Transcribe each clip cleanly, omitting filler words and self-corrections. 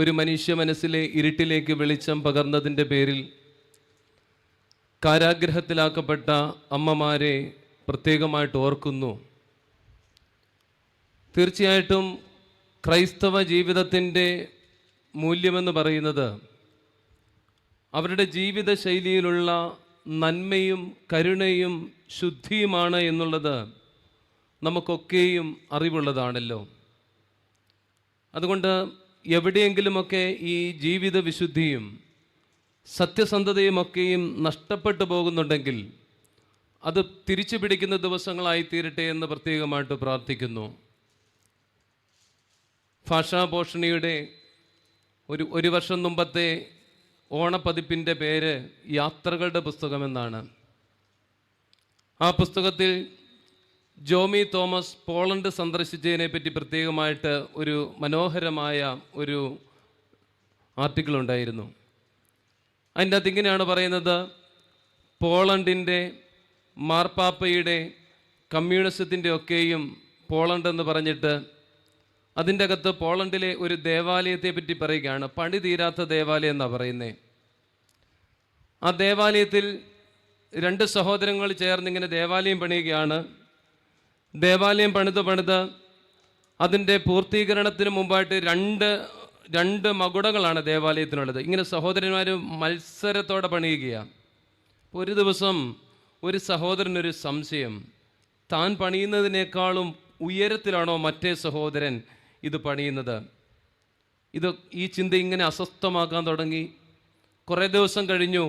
ഒരു മനുഷ്യ മനസ്സിലെ ഇരുട്ടിലേക്ക് വെളിച്ചം പകർന്നതിൻ്റെ പേരിൽ കാരാഗ്രഹത്തിലാക്കപ്പെട്ട അമ്മമാരെ പ്രത്യേകമായിട്ട് ഓർക്കുന്നു. തീർച്ചയായിട്ടും ക്രൈസ്തവ ജീവിതത്തിൻ്റെ മൂല്യമെന്ന് പറയുന്നത് അവരുടെ ജീവിത ശൈലിയിലുള്ള നന്മയും കരുണയും ശുദ്ധിയുമാണ് എന്നുള്ളത് നമുക്കൊക്കെയും അറിവുള്ളതാണല്ലോ. അതുകൊണ്ട് എവിടെയെങ്കിലുമൊക്കെ ഈ ജീവിത വിശുദ്ധിയും സത്യസന്ധതയുമൊക്കെയും നഷ്ടപ്പെട്ടു പോകുന്നുണ്ടെങ്കിൽ അത് തിരിച്ചു പിടിക്കുന്ന ദിവസങ്ങളായി തീരട്ടെ എന്ന് പ്രത്യേകമായിട്ട് പ്രാർത്ഥിക്കുന്നു. ഭാഷാഭൂഷണിയുടെ ഒരു വർഷം മുമ്പത്തെ ഓണപ്പതിപ്പിൻ്റെ പേര് യാത്രകളുടെ പുസ്തകമെന്നാണ്. ആ പുസ്തകത്തിൽ ജോമി തോമസ് പോളണ്ട് സന്ദർശിച്ചതിനെ പറ്റി പ്രത്യേകമായിട്ട് ഒരു മനോഹരമായ ഒരു ആർട്ടിക്കിൾ ഉണ്ടായിരുന്നു. അതിൻ്റെ അകത്ത് ഇങ്ങനെയാണ് പറയുന്നത്: പോളണ്ടിൻ്റെ മാർപ്പാപ്പയുടെ കമ്മ്യൂണിസത്തിൻ്റെ ഒക്കെയും പോളണ്ട് എന്ന് പറഞ്ഞിട്ട് അതിൻ്റെ അകത്ത് പോളണ്ടിലെ ഒരു ദേവാലയത്തെ പറ്റി പറയുകയാണ്. പണി തീരാത്ത ദേവാലയം എന്നാണ് പറയുന്നത്. ആ ദേവാലയത്തിൽ രണ്ട് സഹോദരങ്ങൾ ചേർന്നിങ്ങനെ ദേവാലയം പണിയുകയാണ്. ദേവാലയം പണിത് അതിൻ്റെ പൂർത്തീകരണത്തിന് മുമ്പായിട്ട് രണ്ട് മകുടങ്ങളാണ് ദേവാലയത്തിനുള്ളത്. ഇങ്ങനെ സഹോദരന്മാർ മത്സരത്തോടെ പണിയുകയാണ്. ഒരു ദിവസം ഒരു സഹോദരനൊരു സംശയം, താൻ പണിയുന്നതിനേക്കാളും ഉയരത്തിലാണോ മറ്റേ സഹോദരൻ ഇത് പണിയുന്നത്? ഈ ചിന്ത ഇങ്ങനെ അസ്വസ്ഥമാക്കാൻ തുടങ്ങി. കുറേ ദിവസം കഴിഞ്ഞു.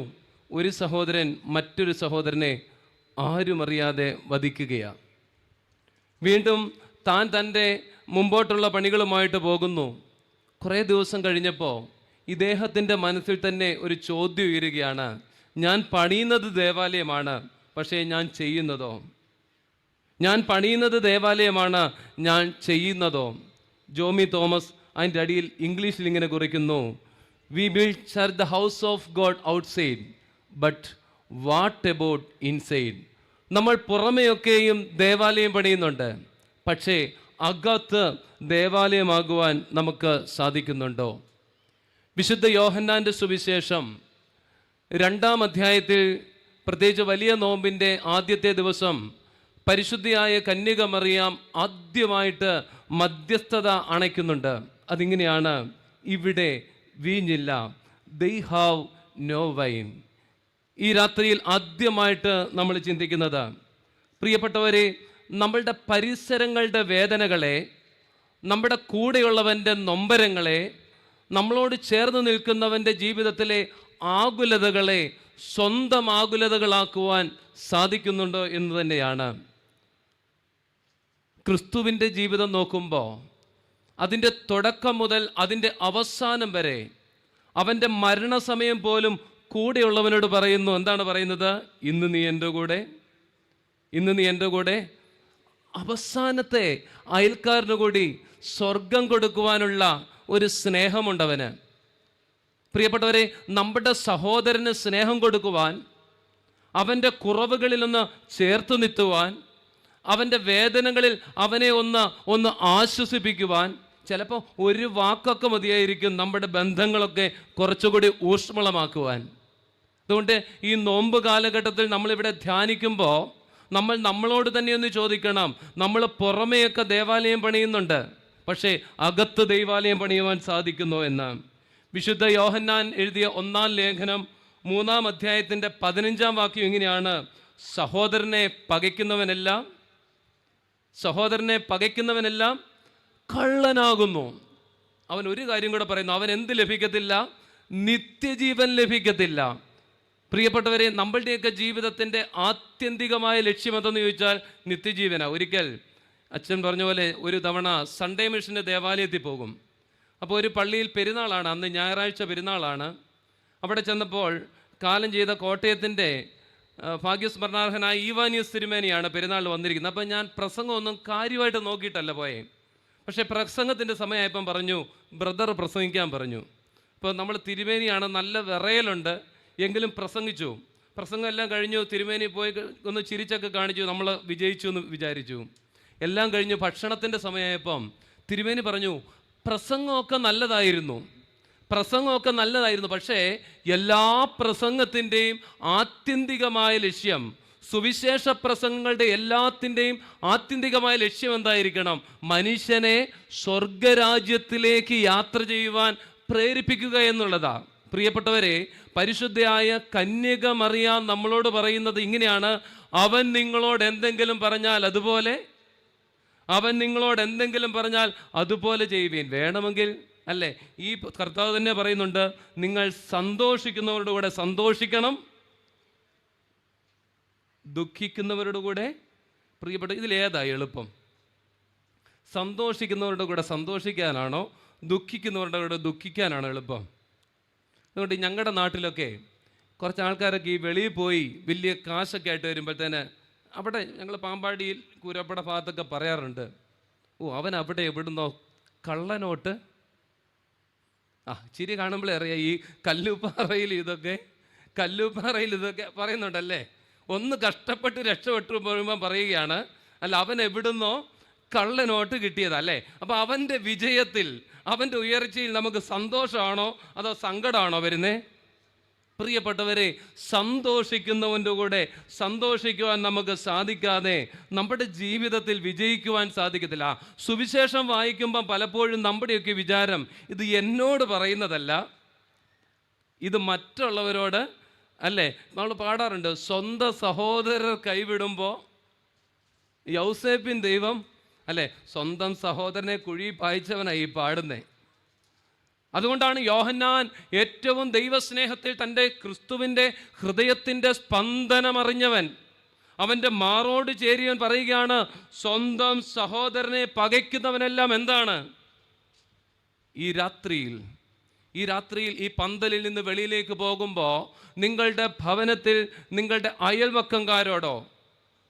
ഒരു സഹോദരൻ മറ്റൊരു സഹോദരനെ ആരും അറിയാതെ വധിക്കുകയാണ്. വീണ്ടും താൻ തൻ്റെ മുമ്പോട്ടുള്ള പണികളുമായിട്ട് പോകുന്നു. കുറേ ദിവസം കഴിഞ്ഞപ്പോൾ ഇദ്ദേഹത്തിൻ്റെ മനസ്സിൽ തന്നെ ഒരു ചോദ്യം ഉയരുകയാണ്: ഞാൻ പണിയുന്നത് ദേവാലയമാണ്, പക്ഷേ ഞാൻ ചെയ്യുന്നതോ? ഞാൻ പണിയുന്നത് ദേവാലയമാണ്, ഞാൻ ചെയ്യുന്നതോ? ജോമി തോമസ് അതിൻ്റെ അടിയിൽ ഇംഗ്ലീഷിൽ ഇങ്ങനെ കുറിക്കുന്നു: we build the house of God outside, but what about inside? നമ്മൾ പുറമെയൊക്കെയും ദേവാലയം പണിയുന്നുണ്ട്, പക്ഷേ അകത്ത് ദേവാലയമാകുവാൻ നമുക്ക് സാധിക്കുന്നുണ്ടോ? വിശുദ്ധ യോഹന്നാൻ്റെ സുവിശേഷം 2-ാം അധ്യായത്തിൽ, പ്രത്യേകിച്ച് വലിയ നോമ്പിൻ്റെ ആദ്യത്തെ ദിവസം, പരിശുദ്ധിയായ കന്യക മറിയാം ആദ്യമായിട്ട് മധ്യസ്ഥത അണയ്ക്കുന്നുണ്ട്. അതിങ്ങനെയാണ്: ഇവിടെ വീഞ്ഞില്ല, they have no wine. ഈ രാത്രിയിൽ ആദ്യമായിട്ട് നമ്മൾ ചിന്തിക്കുന്നത്, പ്രിയപ്പെട്ടവരെ, നമ്മളുടെ പരിസരങ്ങളുടെ വേദനകളെ, നമ്മുടെ കൂടെയുള്ളവൻ്റെ നൊമ്പരങ്ങളെ, നമ്മളോട് ചേർന്ന് നിൽക്കുന്നവൻ്റെ ജീവിതത്തിലെ ആകുലതകളെ സ്വന്തം ആകുലതകളാക്കുവാൻ സാധിക്കുന്നുണ്ടോ എന്ന് തന്നെയാണ്. ക്രിസ്തുവിൻ്റെ ജീവിതം നോക്കുമ്പോൾ അതിൻ്റെ തുടക്കം മുതൽ അതിൻ്റെ അവസാനം വരെ അവൻ്റെ മരണസമയം പോലും കൂടെയുള്ളവനോട് പറയുന്നു. എന്താണ് പറയുന്നത്? ഇന്ന് നീ എൻ്റെ കൂടെ, ഇന്ന് നീ എൻ്റെ കൂടെ. അവസാനത്തെ അയൽക്കാരന് കൂടി സ്വർഗം കൊടുക്കുവാനുള്ള ഒരു സ്നേഹമുണ്ടവന്. പ്രിയപ്പെട്ടവരെ, നമ്മുടെ സഹോദരന് സ്നേഹം കൊടുക്കുവാൻ, അവൻ്റെ കുറവുകളിൽ ഒന്ന് ചേർത്ത് നിർത്തുവാൻ, അവൻ്റെ വേദനകളിൽ അവനെ ഒന്ന് ആശ്വസിപ്പിക്കുവാൻ, ചിലപ്പോൾ ഒരു വാക്കൊക്കെ മതിയായിരിക്കും നമ്മുടെ ബന്ധങ്ങളൊക്കെ കുറച്ചുകൂടി ഊഷ്മളമാക്കുവാൻ. അതുകൊണ്ട് ഈ നോമ്പ് കാലഘട്ടത്തിൽ നമ്മളിവിടെ ധ്യാനിക്കുമ്പോൾ നമ്മളോട് തന്നെ ഒന്ന് ചോദിക്കണം: നമ്മൾ പുറമെയൊക്കെ ദേവാലയം പണിയുന്നുണ്ട്, പക്ഷേ അകത്ത് ദൈവാലയം പണിയുവാൻ സാധിക്കുന്നോ എന്ന്. വിശുദ്ധ യോഹന്നാൻ എഴുതിയ 1-ാം ലേഖനം 3-ാം അധ്യായത്തിൻ്റെ 15-ാം വാക്യം ഇങ്ങനെയാണ്: സഹോദരനെ പകയ്ക്കുന്നവനെല്ലാം കള്ളനാകുന്നു. അവൻ ഒരു കാര്യം കൂടെ പറയുന്നു: അവൻ എന്ത് ലഭിക്കത്തില്ല? നിത്യജീവൻ ലഭിക്കത്തില്ല. പ്രിയപ്പെട്ടവരെ, നമ്മളുടെയൊക്കെ ജീവിതത്തിൻ്റെ ആത്യന്തികമായ ലക്ഷ്യം എന്തെന്ന് ചോദിച്ചാൽ നിത്യജീവനാണ്. ഒരിക്കൽ അച്ഛൻ പറഞ്ഞ പോലെ ഒരു തവണ സൺഡേ മിഷൻ്റെ ദേവാലയത്തിൽ പോകും. അപ്പോൾ ഒരു പള്ളിയിൽ പെരുന്നാളാണ്, അന്ന് ഞായറാഴ്ച പെരുന്നാളാണ്. അവിടെ ചെന്നപ്പോൾ കാലം ചെയ്ത കോട്ടയത്തിൻ്റെ ഭാഗ്യസ്മരണാർഹനായ ഈവാനിയസ് തിരുമേനിയാണ് പെരുന്നാളിൽ വന്നിരിക്കുന്നത്. അപ്പോൾ ഞാൻ പ്രസംഗമൊന്നും കാര്യമായിട്ട് നോക്കിയിട്ടല്ല പോയേ. പക്ഷേ പ്രസംഗത്തിൻ്റെ സമയമായപ്പം പറഞ്ഞു, ബ്രദർ പ്രസംഗിക്കാൻ പറഞ്ഞു. ഇപ്പോൾ നമ്മൾ തിരുമേനിയാണ്, നല്ല വിറയലുണ്ട്, എങ്കിലും പ്രസംഗിച്ചു. പ്രസംഗം എല്ലാം കഴിഞ്ഞു. തിരുമേനി പോയി ഒന്ന് ചിരിച്ചൊക്കെ കാണിച്ചു. നമ്മൾ വിജയിച്ചു എന്ന് വിചാരിച്ചു. എല്ലാം കഴിഞ്ഞ് ഭക്ഷണത്തിൻ്റെ സമയമായപ്പം തിരുമേനി പറഞ്ഞു, പ്രസംഗമൊക്കെ നല്ലതായിരുന്നു, പ്രസംഗമൊക്കെ നല്ലതായിരുന്നു. പക്ഷേ എല്ലാ പ്രസംഗത്തിൻ്റെയും ആത്യന്തികമായ ലക്ഷ്യം, സുവിശേഷ പ്രസംഗങ്ങളുടെ എല്ലാത്തിൻ്റെയും ആത്യന്തികമായ ലക്ഷ്യം എന്തായിരിക്കണം? മനുഷ്യനെ സ്വർഗരാജ്യത്തിലേക്ക് യാത്ര ചെയ്യുവാൻ പ്രേരിപ്പിക്കുക എന്നുള്ളതാ. പ്രിയപ്പെട്ടവരെ, പരിശുദ്ധയായ കന്യക മറിയാം നമ്മളോട് പറയുന്നത് ഇങ്ങനെയാണ്: അവൻ നിങ്ങളോട് എന്തെങ്കിലും പറഞ്ഞാൽ അതുപോലെ, അവൻ നിങ്ങളോട് എന്തെങ്കിലും പറഞ്ഞാൽ അതുപോലെ ചെയ്യുവീൻ. വേണമെങ്കിൽ അല്ലേ, ഈ കർത്താവ് തന്നെ പറയുന്നുണ്ട്, നിങ്ങൾ സന്തോഷിക്കുന്നവരുടെ കൂടെ സന്തോഷിക്കണം, ദുഃഖിക്കുന്നവരുടെ കൂടെ. പ്രിയപ്പെട്ട, ഇതിലേതാ എളുപ്പം? സന്തോഷിക്കുന്നവരുടെ കൂടെ സന്തോഷിക്കാനാണോ ദുഃഖിക്കുന്നവരുടെ കൂടെ ദുഃഖിക്കാനാണോ എളുപ്പം? അതുകൊണ്ട് ഞങ്ങളുടെ നാട്ടിലൊക്കെ കുറച്ച് ആൾക്കാരൊക്കെ ഈ വെളിയിൽ പോയി വലിയ കാശൊക്കെ ആയിട്ട് വരുമ്പോഴത്തേന്, അവിടെ ഞങ്ങൾ പാമ്പാടിയിൽ കൂരപ്പട ഭാഗത്തൊക്കെ പറയാറുണ്ട്, ഓ അവൻ അവിടെ എവിടുന്നോ കള്ളനോട്ട്. ചിരി കാണുമ്പോഴേ അറിയാം, ഈ കല്ലുപ്പാറയിൽ ഇതൊക്കെ പറയുന്നുണ്ടല്ലേ. ഒന്ന് കഷ്ടപ്പെട്ട് രക്ഷപ്പെട്ടു പോകുമ്പോൾ പറയുകയാണ്, അല്ല അവൻ എവിടുന്നോ കള്ളനോട്ട് കിട്ടിയതല്ലേ. അപ്പോൾ അവൻ്റെ വിജയത്തിൽ, അവൻ്റെ ഉയർച്ചയിൽ നമുക്ക് സന്തോഷമാണോ അതോ സങ്കടമാണോ വരുന്നേ? പ്രിയപ്പെട്ടവരെ, സന്തോഷിക്കുന്നവൻ്റെ കൂടെ സന്തോഷിക്കുവാൻ നമുക്ക് സാധിക്കാതെ നമ്മുടെ ജീവിതത്തിൽ വിജയിക്കുവാൻ സാധിക്കത്തില്ല. സുവിശേഷം വായിക്കുമ്പം പലപ്പോഴും നമ്മുടെയൊക്കെ വിചാരം, ഇത് എന്നോട് പറയുന്നതല്ല, ഇത് മറ്റുള്ളവരോട് അല്ലേ. നമ്മൾ പാടാറുണ്ട്, സ്വന്തം സഹോദരർ കൈവിടുമ്പോൾ യൗസേപ്പിൻ ദൈവം അല്ലേ സ്വന്തം സഹോദരനെ കുഴി പായിച്ചവനായി പാടുന്നേ. അതുകൊണ്ടാണ് യോഹന്നാൻ ഏറ്റവും ദൈവസ്നേഹത്തിൽ തൻ്റെ ക്രിസ്തുവിൻ്റെ ഹൃദയത്തിൻ്റെ സ്പന്ദനമറിഞ്ഞവൻ, അവൻ്റെ മാറോട് ചേരിയവൻ പറയുകയാണ്, സ്വന്തം സഹോദരനെ പകയ്ക്കുന്നവനെല്ലാം എന്താണ്? ഈ രാത്രിയിൽ ഈ പന്തലിൽ നിന്ന് വെളിയിലേക്ക് പോകുമ്പോൾ നിങ്ങളുടെ ഭവനത്തിൽ നിങ്ങളുടെ അയൽവക്കംകാരോടോ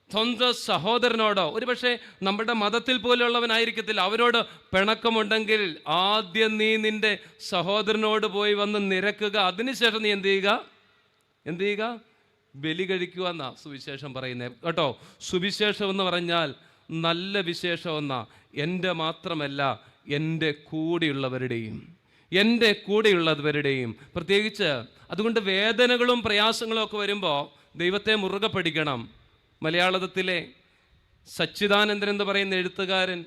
സ്വന്തം സഹോദരനോടോ, ഒരുപക്ഷെ നമ്മുടെ മതത്തിൽ പോലുള്ളവനായിരിക്കത്തില്ല, അവരോട് പിണക്കമുണ്ടെങ്കിൽ ആദ്യം നീ നിന്റെ സഹോദരനോട് പോയി വന്ന് നിരക്കുക. അതിനുശേഷം നീ എന്ത് ചെയ്യുക? ബലി കഴിക്കുക എന്നാ സുവിശേഷം പറയുന്നത് കേട്ടോ. സുവിശേഷം എന്ന് പറഞ്ഞാൽ നല്ല വിശേഷം എന്നാ. എൻ്റെ മാത്രമല്ല, എൻ്റെ കൂടെയുള്ളവരുടെയും പ്രത്യേകിച്ച്. അതുകൊണ്ട് വേദനകളും പ്രയാസങ്ങളും ഒക്കെ വരുമ്പോൾ ദൈവത്തെ മുറുകെ പഠിക്കണം. മലയാളത്തിലെ സച്ചിദാനന്ദൻ എന്ന് പറയുന്ന എഴുത്തുകാരൻ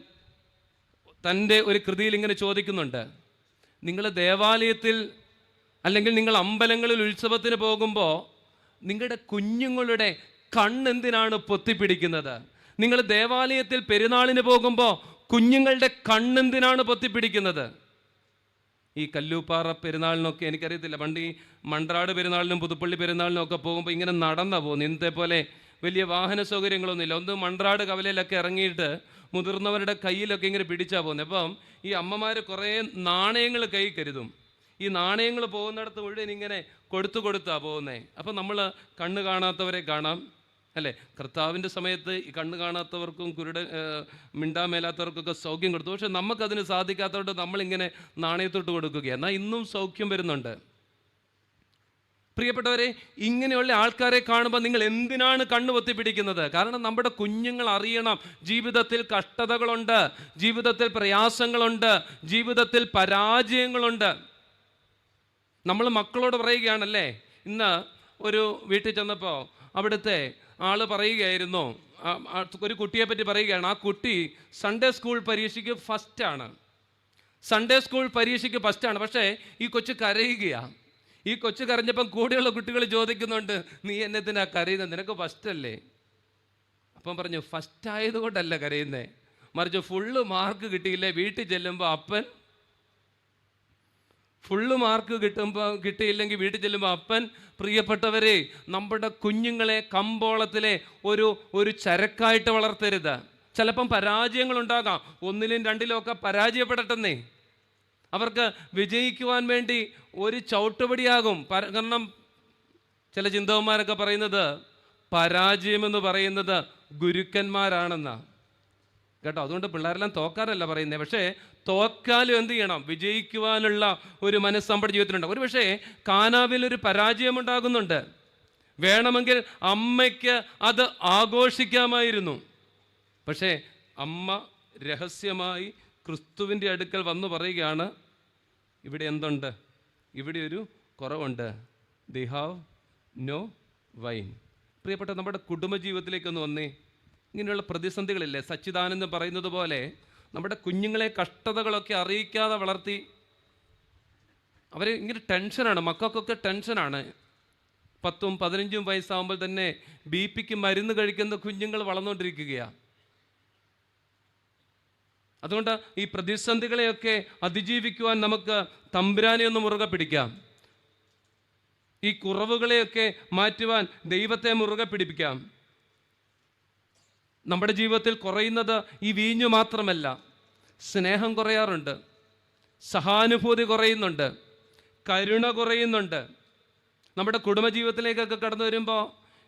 തൻ്റെ ഒരു കൃതിയിൽ ഇങ്ങനെ ചോദിക്കുന്നുണ്ട്, നിങ്ങൾ ദേവാലയത്തിൽ അല്ലെങ്കിൽ നിങ്ങൾ അമ്പലങ്ങളിൽ ഉത്സവത്തിന് പോകുമ്പോൾ നിങ്ങളുടെ കുഞ്ഞുങ്ങളുടെ കണ്ണെന്തിനാണ് പൊത്തിപ്പിടിക്കുന്നത്? നിങ്ങൾ ദേവാലയത്തിൽ പെരുന്നാളിന് പോകുമ്പോൾ കുഞ്ഞുങ്ങളുടെ കണ്ണെന്തിനാണ് പൊത്തിപ്പിടിക്കുന്നത്? ഈ കല്ലൂപ്പാറ പെരുന്നാളിനൊക്കെ എനിക്കറിയത്തില്ല, പണ്ട് ഈ മൺട്രാട് പെരുന്നാളിനും പുതുപ്പള്ളി പെരുന്നാളിനും ഒക്കെ പോകുമ്പോൾ ഇങ്ങനെ നടന്നാണ് പോകുന്നത്. ഇന്നത്തെ പോലെ വലിയ വാഹന സൗകര്യങ്ങളൊന്നുമില്ല. ഒന്ന് മൺട്രാട് കവലയിലൊക്കെ ഇറങ്ങിയിട്ട് മുതിർന്നവരുടെ കയ്യിലൊക്കെ ഇങ്ങനെ പിടിച്ചാൽ പോകുന്നത്. അപ്പം ഈ അമ്മമാർ കുറേ നാണയങ്ങൾ കൈ കരുതും. ഈ നാണയങ്ങൾ പോകുന്നിടത്ത് മുഴുവൻ ഇങ്ങനെ കൊടുത്താണ് പോകുന്നത്. അപ്പം നമ്മൾ കണ്ണ് കാണാത്തവരെ കാണാം അല്ലേ. കർത്താവിൻ്റെ സമയത്ത് ഈ കണ്ണ് കാണാത്തവർക്കും മിണ്ടാൻ മേലാത്തവർക്കൊക്കെ സൗഖ്യം കൊടുത്തു. പക്ഷെ നമുക്കതിന് സാധിക്കാത്തതുകൊണ്ട് നമ്മളിങ്ങനെ നാണയത്തൊട്ട് കൊടുക്കുകയാണ്. എന്നാൽ ഇന്നും സൗഖ്യം വരുന്നുണ്ട്. പ്രിയപ്പെട്ടവരെ, ഇങ്ങനെയുള്ള ആൾക്കാരെ കാണുമ്പോൾ നിങ്ങൾ എന്തിനാണ് കണ്ണ് പൊത്തിപ്പിടിക്കുന്നത്? കാരണം നമ്മുടെ കുഞ്ഞുങ്ങൾ അറിയണം, ജീവിതത്തിൽ കഷ്ടതകളുണ്ട്, ജീവിതത്തിൽ പ്രയാസങ്ങളുണ്ട്, ജീവിതത്തിൽ പരാജയങ്ങളുണ്ട്. നമ്മൾ മക്കളോട് പറയുകയാണല്ലേ. ഇന്ന് ഒരു വീട്ടിൽ ചെന്നപ്പോൾ അവിടുത്തെ ആള് പറയുകയായിരുന്നു, ഒരു കുട്ടിയെ പറ്റി പറയുകയാണ്, ആ കുട്ടി സൺഡേ സ്കൂൾ പരീക്ഷയ്ക്ക് ഫസ്റ്റാണ്. പക്ഷേ ഈ കൊച്ചു കരയുകയാണ്. ഈ കൊച്ചു കരഞ്ഞപ്പം കൂടെയുള്ള കുട്ടികൾ ചോദിക്കുന്നുണ്ട്, നീ എന്നതിനാ കരയുന്നത്, നിനക്ക് ഫസ്റ്റല്ലേ? അപ്പം പറഞ്ഞു, ഫസ്റ്റ് ആയതുകൊണ്ടല്ല കരയുന്നേ, മറിച്ച് ഫുള്ള് മാർക്ക് കിട്ടിയില്ലേ വീട്ടിൽ ചെല്ലുമ്പോൾ അപ്പൻ കിട്ടിയില്ലെങ്കിൽ വീട്ടിൽ ചെല്ലുമ്പോൾ അപ്പൻ. പ്രിയപ്പെട്ടവരെ, നമ്മുടെ കുഞ്ഞുങ്ങളെ കമ്പോളത്തിലെ ഒരു ചരക്കായിട്ട് വളർത്തരുത്. ചിലപ്പം പരാജയങ്ങളുണ്ടാകാം, 1ലും 2ലും ഒക്കെ പരാജയപ്പെടട്ടെന്നേ. അവർക്ക് വിജയിക്കുവാൻ വേണ്ടി ഒരു ചവിട്ടുപടിയാകും. കാരണം ചില ചിന്തകന്മാരൊക്കെ പറയുന്നത് പരാജയമെന്ന് പറയുന്നത് ഗുരുക്കന്മാരാണെന്നാണ് കേട്ടോ. അതുകൊണ്ട് പിള്ളേരെല്ലാം തോക്കാനല്ല പറയുന്നത്. പക്ഷേ തോക്കാലും എന്ത് ചെയ്യണം? വിജയിക്കുവാനുള്ള ഒരു മനസ്സ് നമ്മുടെ ജീവിതത്തിലുണ്ട്. ഒരു പക്ഷേ കാനാവിൽ ഒരു പരാജയമുണ്ടാകുന്നുണ്ട്. വേണമെങ്കിൽ അമ്മയ്ക്ക് അത് ആഘോഷിക്കാമായിരുന്നു. പക്ഷേ അമ്മ രഹസ്യമായി ക്രിസ്തുവിൻ്റെ അടുക്കൽ വന്നു പറയുകയാണ്, ഇവിടെ എന്തുണ്ട്? ഇവിടെ ഒരു കുറവുണ്ട്, ദേ ഹാവ് നോ വൈൻ. പ്രിയപ്പെട്ട നമ്മുടെ കുടുംബജീവിതത്തിലേക്കൊന്ന് വന്നേ. ഇങ്ങനെയുള്ള പ്രതിസന്ധികളില്ലേ, സച്ചിദാനന്ദൻ പറയുന്നത് പോലെ നമ്മുടെ കുഞ്ഞുങ്ങളെ കഷ്ടതകളൊക്കെ അറിയിക്കാതെ വളർത്തി അവർ ഇങ്ങനെ ടെൻഷനാണ്, മക്കൾക്കൊക്കെ ടെൻഷനാണ്. 10ഉം 15ഉം വയസ്സാകുമ്പോൾ തന്നെ BP മരുന്ന് കഴിക്കുന്ന കുഞ്ഞുങ്ങൾ വളർന്നുകൊണ്ടിരിക്കുകയാണ്. അതുകൊണ്ട് ഈ പ്രതിസന്ധികളെയൊക്കെ അതിജീവിക്കുവാൻ നമുക്ക് തമ്പുരാനെ ഒന്ന് മുറുകെ പിടിക്കാം. ഈ കുറവുകളെയൊക്കെ മാറ്റുവാൻ ദൈവത്തെ മുറുകെ പിടിപ്പിക്കാം. നമ്മുടെ ജീവിതത്തിൽ കുറയുന്നത് ഈ വീഞ്ഞു മാത്രമല്ല, സ്നേഹം കുറയാറുണ്ട്, സഹാനുഭൂതി കുറയുന്നുണ്ട്, കരുണ കുറയുന്നുണ്ട്. നമ്മുടെ കുടുംബജീവിതത്തിലേക്കൊക്കെ കടന്നു വരുമ്പോൾ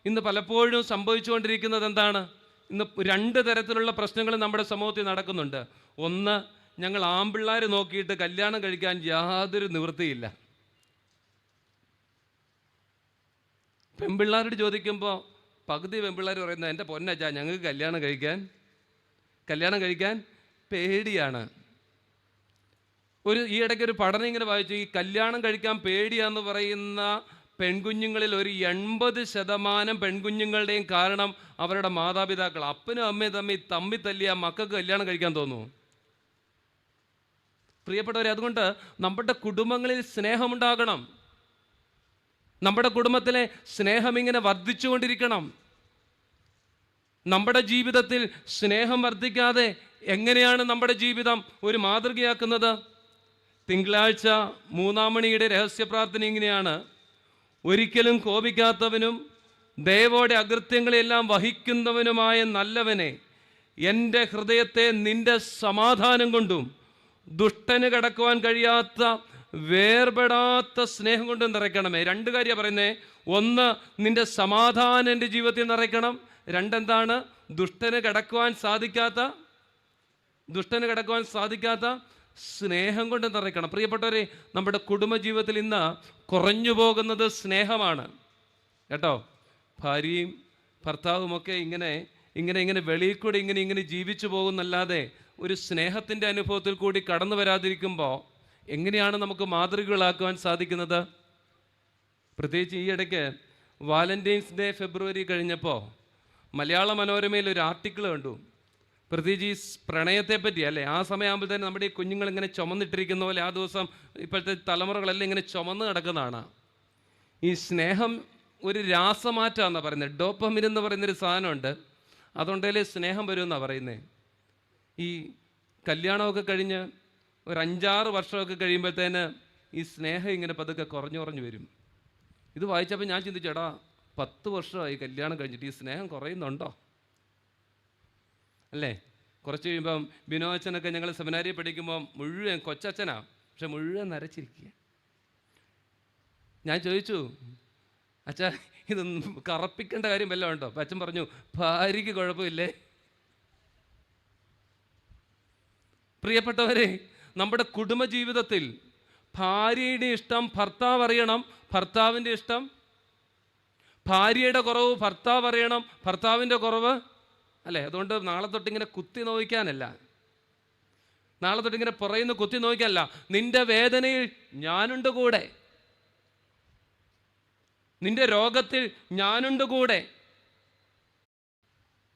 ഇന്ന് പലപ്പോഴും സംഭവിച്ചുകൊണ്ടിരിക്കുന്നത് എന്താണ്? ഇന്ന് 2 തരത്തിലുള്ള പ്രശ്നങ്ങൾ നമ്മുടെ സമൂഹത്തിൽ നടക്കുന്നുണ്ട്. ഒന്ന്, ഞങ്ങൾ ആൺപിള്ളേർ നോക്കിയിട്ട് കല്യാണം കഴിക്കാൻ യാതൊരു നിവൃത്തിയില്ല. പെൺപിള്ളേരോട് ചോദിക്കുമ്പോൾ പകുതി പെൺപിള്ളേർ പറയുന്നത്, എൻ്റെ പൊന്നച്ചാ ഞങ്ങൾക്ക് കല്യാണം കഴിക്കാൻ പേടിയാണ്. ഈ ഇടയ്ക്ക് ഒരു പഠനം ഇങ്ങനെ വായിച്ചു, ഈ കല്യാണം കഴിക്കാൻ പേടിയാന്ന് പറയുന്ന പെൺകുഞ്ഞുങ്ങളിൽ ഒരു 80% പെൺകുഞ്ഞുങ്ങളുടെയും കാരണം അവരുടെ മാതാപിതാക്കൾ. അപ്പനും അമ്മയും തമ്മി തല്ലിയ മക്കൾക്ക് കല്യാണം കഴിക്കാൻ തോന്നുന്നു. പ്രിയപ്പെട്ടവരെ, അതുകൊണ്ട് നമ്മുടെ കുടുംബങ്ങളിൽ സ്നേഹമുണ്ടാകണം. നമ്മുടെ കുടുംബത്തിലെ സ്നേഹം ഇങ്ങനെ വർദ്ധിച്ചുകൊണ്ടിരിക്കണം. നമ്മുടെ ജീവിതത്തിൽ സ്നേഹം വർദ്ധിക്കാതെ എങ്ങനെയാണ് നമ്മുടെ ജീവിതം ഒരു മാതൃകയാക്കുന്നത്? തിങ്കളാഴ്ച 3-ാം മണിയുടെ രഹസ്യ പ്രാർത്ഥന ഇങ്ങനെയാണ്: ഒരിക്കലും കോപിക്കാത്തവനും ദയവോടെ അകൃത്യങ്ങളെല്ലാം വഹിക്കുന്നവനുമായ നല്ലവനെ, എൻ്റെ ഹൃദയത്തെ നിൻ്റെ സമാധാനം കൊണ്ടും ദുഷ്ടന് കടക്കുവാൻ കഴിയാത്ത വേർപെടാത്ത സ്നേഹം കൊണ്ടും നിറയ്ക്കണമേ. 2 കാര്യമാണ് പറയുന്നത്. ഒന്ന്, നിൻ്റെ സമാധാനം എൻ്റെ ജീവിതത്തിൽ നിറയ്ക്കണം. 2 എന്താണ്? ദുഷ്ടന് കടക്കുവാൻ സാധിക്കാത്ത സ്നേഹം കൊണ്ട് നിറയ്ക്കണം. പ്രിയപ്പെട്ടവരെ, നമ്മുടെ കുടുംബജീവിതത്തിൽ ഇന്ന് കുറഞ്ഞു പോകുന്നത് സ്നേഹമാണ് കേട്ടോ. ഭാര്യയും ഭർത്താവുമൊക്കെ ഇങ്ങനെ വെളിയിൽ കൂടി ഇങ്ങനെ ജീവിച്ചു പോകുന്നല്ലാതെ ഒരു സ്നേഹത്തിൻ്റെ അനുഭവത്തിൽ കൂടി കടന്നു വരാതിരിക്കുമ്പോൾ എങ്ങനെയാണ് നമുക്ക് മാതൃകകളാക്കുവാൻ സാധിക്കുന്നത്? പ്രത്യേകിച്ച് ഈ ഇടയ്ക്ക് വാലന്റൈൻസ് ഡേ ഫെബ്രുവരി കഴിഞ്ഞപ്പോൾ മലയാള മനോരമയിൽ ഒരു ആർട്ടിക്കിൾ കണ്ടു. പ്രത്യേകിച്ച് ഈ പ്രണയത്തെ പറ്റി അല്ലേ. ആ സമയമാകുമ്പോൾ തന്നെ നമ്മുടെ ഈ കുഞ്ഞുങ്ങൾ ഇങ്ങനെ ചുമന്നിട്ടിരിക്കുന്ന പോലെ ആ ദിവസം ഇപ്പോഴത്തെ തലമുറകളെല്ലാം ഇങ്ങനെ ചുമന്ന് കിടക്കുന്നതാണ്. ഈ സ്നേഹം ഒരു രാസമാറ്റമാണെന്നാണ് പറയുന്നത്. ഡോപ്പമിൻ എന്ന് പറയുന്നൊരു സാധനമുണ്ട്, അതുകൊണ്ടല്ലേ സ്നേഹം വരുമെന്നാണ് പറയുന്നത്. ഈ കല്യാണമൊക്കെ കഴിഞ്ഞ് ഒരു 5-6 വർഷമൊക്കെ കഴിയുമ്പോഴത്തേന് ഈ സ്നേഹം ഇങ്ങനെ പതുക്കെ കുറഞ്ഞു വരും. ഇത് വായിച്ചപ്പോൾ ഞാൻ ചിന്തിച്ചു, എടാ 10 വർഷമായി കല്യാണം കഴിഞ്ഞിട്ട് ഈ സ്നേഹം കുറയുന്നുണ്ടോ അല്ലേ? കുറച്ച് കഴിയുമ്പം ബിനോച്ചനൊക്കെ ഞങ്ങൾ സെമിനാരിയിൽ പഠിക്കുമ്പോൾ മുഴുവൻ കൊച്ചച്ഛനാ, പക്ഷെ മുഴുവൻ നരച്ചിരിക്കുക. ഞാൻ ചോദിച്ചു, അച്ഛാ ഇത് കറപ്പിക്കേണ്ട കാര്യം വല്ലതും ഉണ്ടോ? അപ്പം അച്ഛൻ പറഞ്ഞു, ഭാര്യയ്ക്ക് കുഴപ്പമില്ലേ. പ്രിയപ്പെട്ടവരെ, നമ്മുടെ കുടുംബജീവിതത്തിൽ ഭാര്യയുടെ ഇഷ്ടം ഭർത്താവ് അറിയണം, ഭർത്താവിൻ്റെ ഇഷ്ടം ഭാര്യയുടെ കുറവ് ഭർത്താവ് അറിയണം, ഭർത്താവിൻ്റെ കുറവ് അല്ലേ. അതുകൊണ്ട് നാളെ തൊട്ടിങ്ങനെ കുത്തി നോവിക്കാനല്ല, നാളെ തൊട്ടിങ്ങനെ പുറയുന്ന കുത്തി നോവിക്കാനല്ല. നിന്റെ വേദനയിൽ ഞാനുണ്ട് കൂടെ, നിന്റെ രോഗത്തിൽ ഞാനുണ്ട് കൂടെ,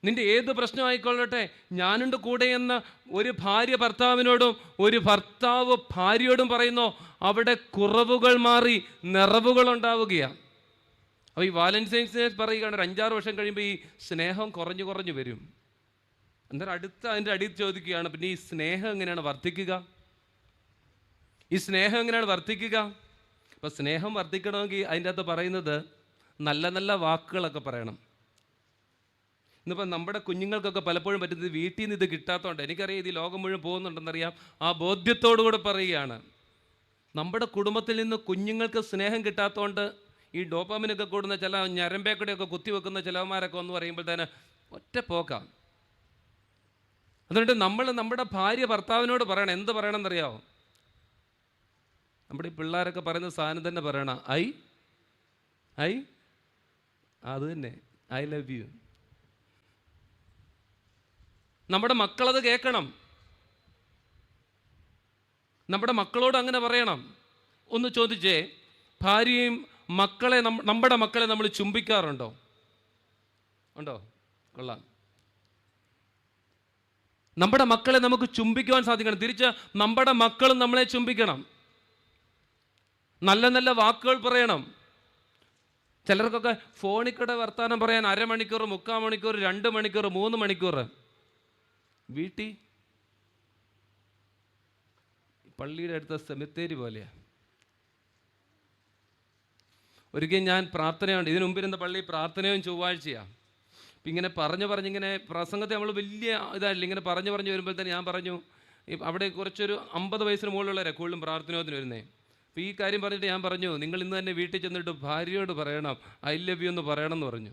നിന്റെ ഏത് പ്രശ്നമായിക്കൊള്ളട്ടെ ഞാനുണ്ട് കൂടെ എന്ന് ഒരു ഭാര്യ ഭർത്താവിനോടും ഒരു ഭർത്താവ് ഭാര്യയോടും പറയുന്നു. അവിടെ കുറവുകൾ മാറി നിറവുകൾ ഉണ്ടാവുകയാണ്. അപ്പോൾ ഈ വാലന്റൈൻസ് ഡേ പറയുകയാണ്, ഒരു 5-6 വർഷം കഴിയുമ്പോൾ ഈ സ്നേഹം കുറഞ്ഞു വരും. അന്നേരം അതിൻ്റെ അടിയിൽ ചോദിക്കുകയാണ്, പിന്നെ ഈ സ്നേഹം എങ്ങനെയാണ് വർദ്ധിക്കുക? അപ്പോൾ സ്നേഹം വർദ്ധിക്കണമെങ്കിൽ അതിൻ്റെ അകത്ത് പറയുന്നത് നല്ല നല്ല വാക്കുകളൊക്കെ പറയണം. ഇന്നിപ്പോൾ നമ്മുടെ കുഞ്ഞുങ്ങൾക്കൊക്കെ പലപ്പോഴും പറ്റുന്നത് വീട്ടിൽ നിന്ന് ഇത് കിട്ടാത്തതുകൊണ്ട്, എനിക്കറിയാം ഇത് ലോകം മുഴുവൻ പോകുന്നുണ്ടെന്നറിയാം, ആ ബോധ്യത്തോടുകൂടെ പറയുകയാണ്. നമ്മുടെ കുടുംബത്തിൽ നിന്ന് കുഞ്ഞുങ്ങൾക്ക് സ്നേഹം കിട്ടാത്തതുകൊണ്ട് ഈ ഡോപ്പാമിനൊക്കെ കൂടുന്ന ചില ഞരമ്പേക്കൂടെയൊക്കെ കുത്തിവെക്കുന്ന ചിലവന്മാരൊക്കെ ഒന്ന് പറയുമ്പോഴത്തേന് ഒറ്റ പോക്കാം. അതുകൊണ്ട് നമ്മൾ നമ്മുടെ ഭാര്യ ഭർത്താവിനോട് പറയണം. എന്ത് പറയണമെന്നറിയാമോ? നമ്മുടെ ഈ പിള്ളേരൊക്കെ പറയുന്ന സാധനം തന്നെ പറയണം. അത് തന്നെ, ഐ ലവ് യു. നമ്മുടെ മക്കളത് കേൾക്കണം. നമ്മുടെ മക്കളോട് അങ്ങനെ പറയണം. ഒന്ന് ചോദിച്ചേ, ഭാര്യയും നമ്മുടെ മക്കളെ നമ്മൾ ചുംബിക്കാറുണ്ടോ? ഉണ്ടോ? കൊള്ളാം. നമ്മുടെ മക്കളെ നമുക്ക് ചുംബിക്കുവാൻ സാധിക്കണം. തിരിച്ച് നമ്മുടെ മക്കളും നമ്മളെ ചുംബിക്കണം. നല്ല നല്ല വാക്കുകൾ പറയണം. ചിലർക്കൊക്കെ ഫോണിൽ കൂടെ വർത്താനം പറയാൻ 1/2 മണിക്കൂർ, 3/4 മണിക്കൂർ, 2 മണിക്കൂർ, 3 മണിക്കൂർ. വീട്ടിൽ പള്ളിയുടെ അടുത്ത സെമിത്തേരി പോലെയാണ്. ഒരിക്കലും ഞാൻ പ്രാർത്ഥനയുണ്ട്, ഇതിനു മുമ്പിരുന്ന പള്ളി പ്രാർത്ഥനയും ചൊവ്വാഴ്ചയാണ്. അപ്പം ഇങ്ങനെ പറഞ്ഞിങ്ങനെ പ്രസംഗത്തെ നമ്മൾ വലിയ ഇതായില്ല, ഇങ്ങനെ പറഞ്ഞു വരുമ്പോൾ തന്നെ ഞാൻ പറഞ്ഞു, അവിടെ കുറച്ചൊരു 50 വയസ്സിന് മുകളിലുള്ളവരെ കൂടുതലും പ്രാർത്ഥനയോത്തിന് വരുന്നേ. അപ്പോൾ ഈ കാര്യം പറഞ്ഞിട്ട് ഞാൻ പറഞ്ഞു, നിങ്ങൾ ഇന്ന് തന്നെ വീട്ടിൽ ചെന്നിട്ട് ഭാര്യയോട് പറയണം ഐ ലവ് യു എന്ന് പറയണം എന്ന് പറഞ്ഞു.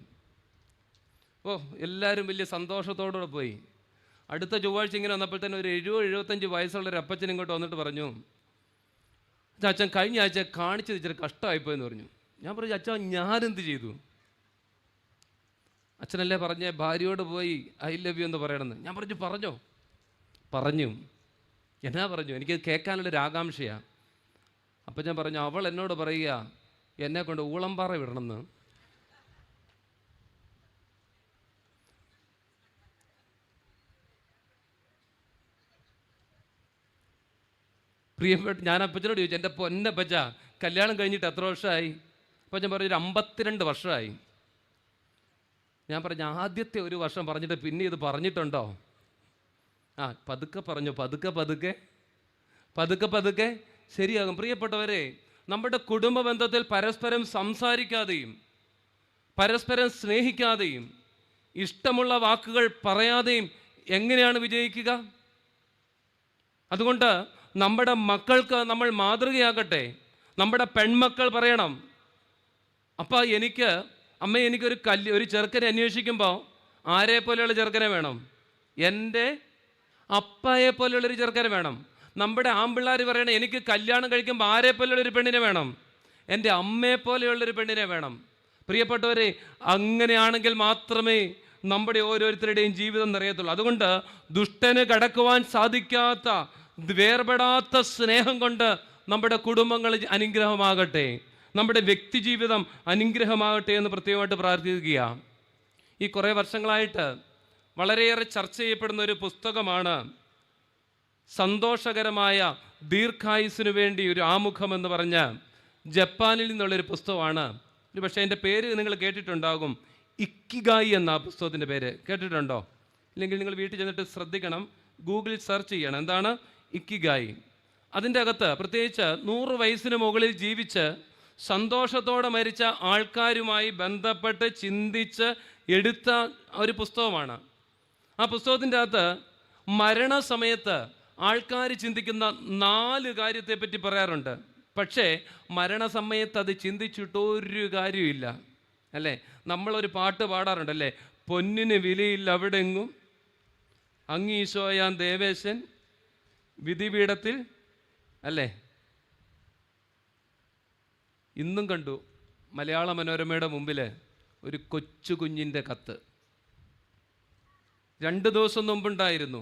എല്ലാവരും വലിയ സന്തോഷത്തോടെ പോയി. അടുത്ത ചൊവ്വാഴ്ച ഇങ്ങനെ വന്നപ്പോൾ തന്നെ ഒരു 70-75 വയസ്സുള്ളൊരു അപ്പച്ചൻ ഇങ്ങോട്ട് വന്നിട്ട് പറഞ്ഞു, അച്ഛൻ കഴിഞ്ഞ ആഴ്ച കാണിച്ചത് ഇച്ചിരി കഷ്ടമായിപ്പോയെന്ന് പറഞ്ഞു. ഞാൻ പറഞ്ഞു, അച്ഛൻ ഞാനെന്ത് ചെയ്തു? അച്ഛനല്ലേ പറഞ്ഞേ ഭാര്യയോട് പോയി ഐ ലവ് യു എന്ന് പറയണമെന്ന്. ഞാൻ പറഞ്ഞു. എന്നാ പറഞ്ഞു? എനിക്ക് കേൾക്കാനുള്ളൊരു ആകാംക്ഷയാണ്. അപ്പം ഞാൻ പറഞ്ഞു, അവൾ എന്നോട് പറയുക എന്നെ കൊണ്ട് ഊളംപാറ വിടണമെന്ന്. പ്രിയപ്പെട്ട, ഞാൻ അപ്പച്ചനോട് ചോദിച്ചു, എൻ്റെ പൊന്നപ്പച്ച കല്യാണം കഴിഞ്ഞിട്ട് എത്ര വർഷമായി? അപ്പച്ചൻ പറഞ്ഞു, ഒരു 52 വർഷമായി. ഞാൻ പറഞ്ഞു, ആദ്യത്തെ 1 വർഷം പറഞ്ഞിട്ട് പിന്നെ ഇത് പറഞ്ഞിട്ടുണ്ടോ? പതുക്കെ പറഞ്ഞു, പതുക്കെ ശരിയാകും. പ്രിയപ്പെട്ടവരെ, നമ്മുടെ കുടുംബ ബന്ധത്തിൽ പരസ്പരം സംസാരിക്കാതെയും പരസ്പരം സ്നേഹിക്കാതെയും ഇഷ്ടമുള്ള വാക്കുകൾ പറയാതെയും എങ്ങനെയാണ് വിജയിക്കുക? അതുകൊണ്ട് നമ്മുടെ മക്കൾക്ക് നമ്മൾ മാതൃകയാകട്ടെ. നമ്മുടെ പെൺമക്കൾ പറയണം, അമ്മ എനിക്കൊരു ഒരു ചെറുക്കനെ അന്വേഷിക്കുമ്പോൾ ആരെ പോലെയുള്ള ചെറുക്കനെ വേണം? എൻ്റെ അപ്പയെ പോലെയുള്ളൊരു ചെറുക്കനെ വേണം. നമ്മുടെ ആൺപിള്ളേർ പറയണം, എനിക്ക് കല്യാണം കഴിക്കുമ്പോൾ ആരെ പോലെയുള്ളൊരു പെണ്ണിനെ വേണം? എൻ്റെ അമ്മയെ പോലെയുള്ളൊരു പെണ്ണിനെ വേണം. പ്രിയപ്പെട്ടവരെ, അങ്ങനെയാണെങ്കിൽ മാത്രമേ നമ്മുടെ ഓരോരുത്തരുടെയും ജീവിതം നിറയത്തുള്ളൂ. അതുകൊണ്ട് ദുഷ്ടന് കടക്കുവാൻ സാധിക്കാത്ത വേർപെടാത്ത സ്നേഹം കൊണ്ട് നമ്മുടെ കുടുംബങ്ങൾ അനുഗ്രഹമാകട്ടെ, നമ്മുടെ വ്യക്തി ജീവിതം അനുഗ്രഹമാകട്ടെ എന്ന് പ്രത്യേകമായിട്ട് പ്രാർത്ഥിക്കുക. ഈ കുറേ വർഷങ്ങളായിട്ട് വളരെയേറെ ചർച്ച ചെയ്യപ്പെടുന്ന ഒരു പുസ്തകമാണ് സന്തോഷകരമായ ദീർഘായുസിനു വേണ്ടി ഒരു ആമുഖം എന്ന് പറഞ്ഞ ജപ്പാനിൽ നിന്നുള്ളൊരു പുസ്തകമാണ്. ഒരു പക്ഷേ എൻ്റെ പേര് നിങ്ങൾ കേട്ടിട്ടുണ്ടാകും, ഇക്കിഗായി എന്ന പുസ്തകത്തിൻ്റെ പേര് കേട്ടിട്ടുണ്ടോ? ഇല്ലെങ്കിൽ നിങ്ങൾ വീട്ടിൽ ചെന്നിട്ട് ശ്രദ്ധിക്കണം, ഗൂഗിളിൽ സെർച്ച് ചെയ്യണം, എന്താണ് ഇക്കിഗായി. അതിൻ്റെ അകത്ത് പ്രത്യേകിച്ച് 100 വയസ്സിന് മുകളിൽ ജീവിച്ച് സന്തോഷത്തോടെ മരിച്ച ആൾക്കാരുമായി ബന്ധപ്പെട്ട് ചിന്തിച്ച് എടുത്ത ഒരു പുസ്തകമാണ്. ആ പുസ്തകത്തിൻ്റെ അകത്ത് മരണസമയത്ത് ആൾക്കാർ ചിന്തിക്കുന്ന 4 കാര്യത്തെപ്പറ്റി പറയാറുണ്ട്. പക്ഷേ മരണസമയത്ത് അത് ചിന്തിച്ചിട്ടൊരു കാര്യമില്ല, അല്ലേ? നമ്മളൊരു പാട്ട് പാടാറുണ്ടല്ലേ, പൊന്നിന് വിലയില്ല അവിടെങ്ങും അങ്ങീശോയാൻ ദേവേശൻ വിധിപീഠത്തിൽ, അല്ലേ? ഇന്നും കണ്ടു മലയാള മനോരമയുടെ മുമ്പിൽ ഒരു കൊച്ചു കുഞ്ഞിൻ്റെ കത്ത്. 2 ദിവസം മുമ്പുണ്ടായിരുന്നു.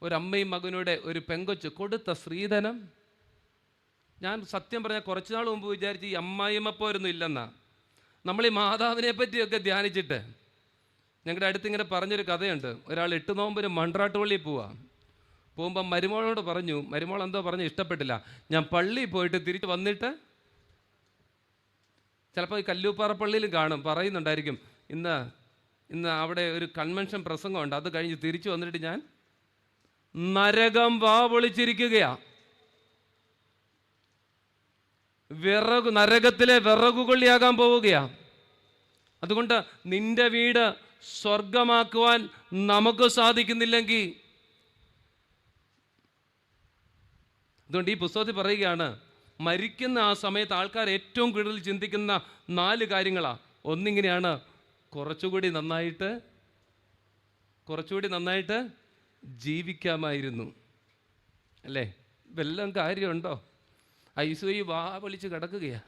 ഒരമ്മയും മകനോടെ ഒരു പെങ്കൊച്ച് കൊടുത്ത സ്ത്രീധനം. ഞാൻ സത്യം പറഞ്ഞാൽ കുറച്ച് നാൾ മുമ്പ് വിചാരിച്ച് ഈ അമ്മായിയമ്മപ്പോരൊന്നും ഇല്ലെന്നാ. നമ്മൾ ഈ മാതാവിനെ പറ്റിയൊക്കെ ധ്യാനിച്ചിട്ട് ഞങ്ങളുടെ അടുത്തിങ്ങനെ പറഞ്ഞൊരു കഥയുണ്ട്. ഒരാൾ 8 നോമ്പിന് മൺട്രാട്ടുപള്ളിയിൽ പോകുമ്പം മരുമോളോട് പറഞ്ഞു, മരുമോൾ എന്തോ പറഞ്ഞു ഇഷ്ടപ്പെട്ടില്ല, ഞാൻ പള്ളിയിൽ പോയിട്ട് തിരിച്ച് വന്നിട്ട്, ചിലപ്പോൾ ഈ കല്ലൂപ്പാറ പള്ളിയിലും കാണും, പറയുന്നുണ്ടായിരിക്കും, ഇന്ന് അവിടെ ഒരു കൺവെൻഷൻ പ്രസംഗമുണ്ട്, അത് കഴിഞ്ഞ് തിരിച്ചു വന്നിട്ട് ഞാൻ നരകം പൊളിച്ചിരിക്കുകയാ, നരകത്തിലെ വിറകുകൊള്ളിയാകാൻ പോവുകയാ. അതുകൊണ്ട് നിന്റെ വീട് സ്വർഗമാക്കുവാൻ നമുക്ക് സാധിക്കുന്നില്ലെങ്കിൽ, അതുകൊണ്ട് ഈ പുസ്തകത്തിൽ പറയുകയാണ്, മരിക്കുന്ന ആ സമയത്ത് ആൾക്കാർ ഏറ്റവും കൂടുതൽ ചിന്തിക്കുന്ന 4 കാര്യങ്ങളാണ്. ഒന്നിങ്ങനെയാണ്, കുറച്ചുകൂടി നന്നായിട്ട് ജീവിക്കാമായിരുന്നു, അല്ലേ? വല്ലതും കാര്യമുണ്ടോ? ഐസുയി വലിച്ച് കിടക്കുകയാ,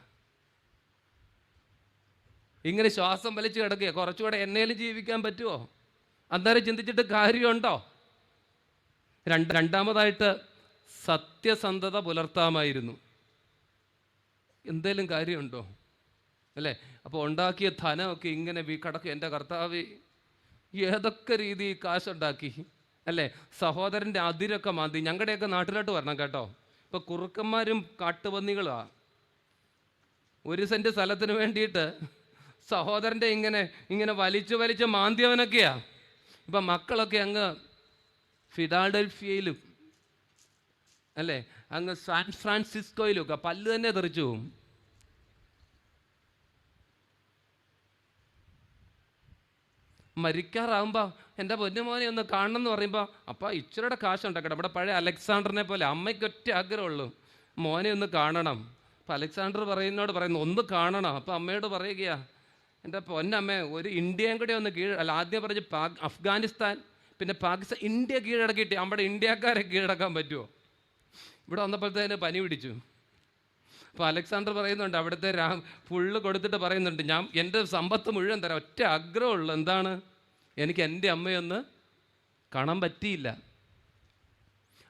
ഇങ്ങനെ ശ്വാസം വലിച്ച് കിടക്കുക, കുറച്ചുകൂടെ എന്നേലും ജീവിക്കാൻ പറ്റുമോ? അന്നേരം ചിന്തിച്ചിട്ട് കാര്യമുണ്ടോ? രണ്ടാമതായിട്ട് സത്യസന്ധത പുലർത്താമായിരുന്നു. എന്തേലും കാര്യമുണ്ടോ? അല്ലേ? അപ്പോൾ ഉണ്ടാക്കിയ ധനമൊക്കെ ഇങ്ങനെ കിടക്കും. എൻ്റെ കർത്താവ് ഏതൊക്കെ രീതി കാശുണ്ടാക്കി, അല്ലേ? സഹോദരൻ്റെ അതിരൊക്കെ മാന്തി. ഞങ്ങളുടെയൊക്കെ നാട്ടിലോട്ട് വരണം കേട്ടോ. ഇപ്പോൾ കുറുക്കന്മാരും കാട്ടുപന്നികളാണ്. 1 സെൻറ്റ് സ്ഥലത്തിന് വേണ്ടിയിട്ട് സഹോദരൻ്റെ ഇങ്ങനെ വലിച്ച് മാന്തിയവനൊക്കെയാ. ഇപ്പം മക്കളൊക്കെ അങ്ങ് ഫിലാഡൽഫിയയിലും, അല്ലേ, അങ്ങ് സാൻ ഫ്രാൻസിസ്കോയിലും ഒക്കെ പല്ല് തന്നെ തെറിച്ചു പോവും. മരിക്കാറാകുമ്പോൾ എൻ്റെ പൊന്നുമോനെ ഒന്ന് കാണണം എന്ന് പറയുമ്പോൾ, അപ്പം ഇച്ചിരിയുടെ കാശുണ്ടാക്കട്ടെ. നമ്മുടെ പഴയ അലക്സാണ്ടറിനെ പോലെ അമ്മയ്ക്ക് ഒറ്റ ആഗ്രഹമുള്ളൂ, മോനെ ഒന്ന് കാണണം. അപ്പം അലക്സാണ്ടർ പറയുന്നു ഒന്ന് കാണണം. അപ്പം അമ്മയോട് പറയുകയാ, എൻ്റെ പൊന്നമ്മേ, ഒരു ഇന്ത്യയും കൂടെ ഒന്ന് ആദ്യം പറഞ്ഞ് അഫ്ഗാനിസ്ഥാൻ, പിന്നെ പാകിസ്ഥാൻ, ഇന്ത്യ കീഴടക്കിയിട്ട് നമ്മുടെ ഇന്ത്യക്കാരെ കീഴടക്കാൻ പറ്റുമോ? ഇവിടെ വന്നപ്പോഴത്തേന് പനി പിടിച്ചു. അപ്പോൾ അലക്സാണ്ടർ പറയുന്നുണ്ട്, അവിടുത്തെ ഫുള്ള് കൊടുത്തിട്ട് പറയുന്നുണ്ട്, ഞാൻ എൻ്റെ സമ്പത്ത് മുഴുവൻ തരാം, ഒറ്റ ആഗ്രഹമുള്ളൂ, എന്താണ്, എനിക്ക് എൻ്റെ അമ്മയൊന്ന് കാണാൻ പറ്റിയില്ല.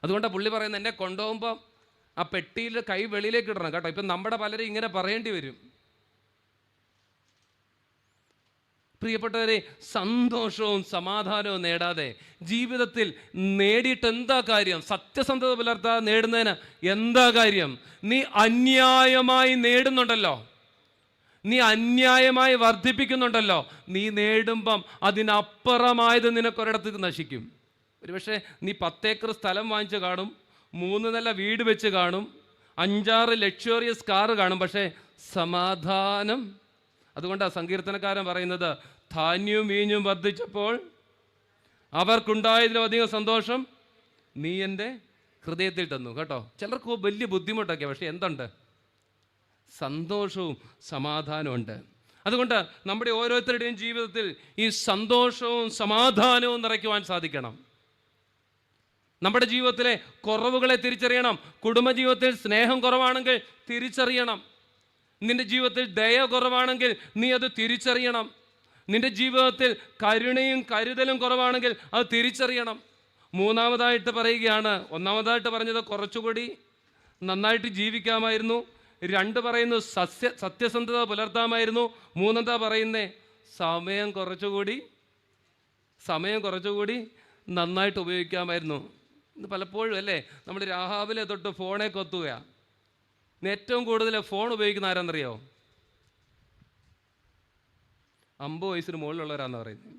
അതുകൊണ്ടാണ് പുള്ളി പറയുന്നത്, എന്നെ കൊണ്ടുപോകുമ്പോൾ ആ പെട്ടിയിൽ കൈ വെളിയിലേക്ക് ഇടണം കേട്ടോ. ഇപ്പം നമ്മുടെ പലരും ഇങ്ങനെ പറയേണ്ടി വരും. പ്രിയപ്പെട്ടവരെ, സന്തോഷവും സമാധാനവും നേടാതെ ജീവിതത്തിൽ നേടിയിട്ട് എന്താ കാര്യം? സത്യസന്ധത പുലർത്താതെ നേടുന്നതിന് എന്താ കാര്യം? നീ അന്യായമായി നേടുന്നുണ്ടല്ലോ, നീ അന്യായമായി വർദ്ധിപ്പിക്കുന്നുണ്ടല്ലോ. നീ നേടുമ്പം അതിനപ്പുറമായത് നിനക്കൊരിടത്ത് നശിക്കും. ഒരുപക്ഷെ നീ 10 ഏക്കർ സ്ഥലം വാങ്ങിച്ച് കാണും, 3 നില വീട് വെച്ച് കാണും, 5-6 ലക്ഷറിയസ് കാറ് കാണും, പക്ഷേ സമാധാനം. അതുകൊണ്ടാണ് സങ്കീർത്തനക്കാരൻ പറയുന്നത്, ധാന്യവും വീഞ്ഞും വർദ്ധിച്ചപ്പോൾ അവർക്കുണ്ടായതിലും അധികം സന്തോഷം നീ എൻ്റെ ഹൃദയത്തിൽ തന്നു കേട്ടോ. ചിലർക്ക് വലിയ ബുദ്ധിമുട്ടൊക്കെ, പക്ഷെ എന്തുണ്ട്? സന്തോഷവും സമാധാനവും ഉണ്ട്. അതുകൊണ്ട് നമ്മുടെ ഓരോരുത്തരുടെയും ജീവിതത്തിൽ ഈ സന്തോഷവും സമാധാനവും നിറയ്ക്കുവാൻ സാധിക്കണം. നമ്മുടെ ജീവിതത്തിലെ കുറവുകളെ തിരിച്ചറിയണം. കുടുംബജീവിതത്തിൽ സ്നേഹം കുറവാണെങ്കിൽ തിരിച്ചറിയണം. നിന്റെ ജീവിതത്തിൽ ദയ കുറവാണെങ്കിൽ നീ അത് തിരിച്ചറിയണം. നിന്റെ ജീവിതത്തിൽ കരുണയും കരുതലും കുറവാണെങ്കിൽ അത് തിരിച്ചറിയണം. മൂന്നാമതായിട്ട് പറയുകയാണ്, ഒന്നാമതായിട്ട് പറഞ്ഞത് കുറച്ചുകൂടി നന്നായിട്ട് ജീവിക്കാമായിരുന്നു, 2 പറയുന്നു സത്യസന്ധത പുലർത്താമായിരുന്നു, 3 പറയുന്നേ സമയം കുറച്ചുകൂടി നന്നായിട്ട് ഉപയോഗിക്കാമായിരുന്നു. ഇന്ന് പലപ്പോഴും അല്ലേ നമ്മൾ രാവിലെ തൊട്ട് ഫോണെ കൊത്തുകയാണ്. ഏറ്റവും കൂടുതൽ ഫോൺ ഉപയോഗിക്കുന്ന ആരാന്നറിയോ? 50 വയസ്സിന് മുകളിലുള്ളവരാന്ന് പറയുന്നത്.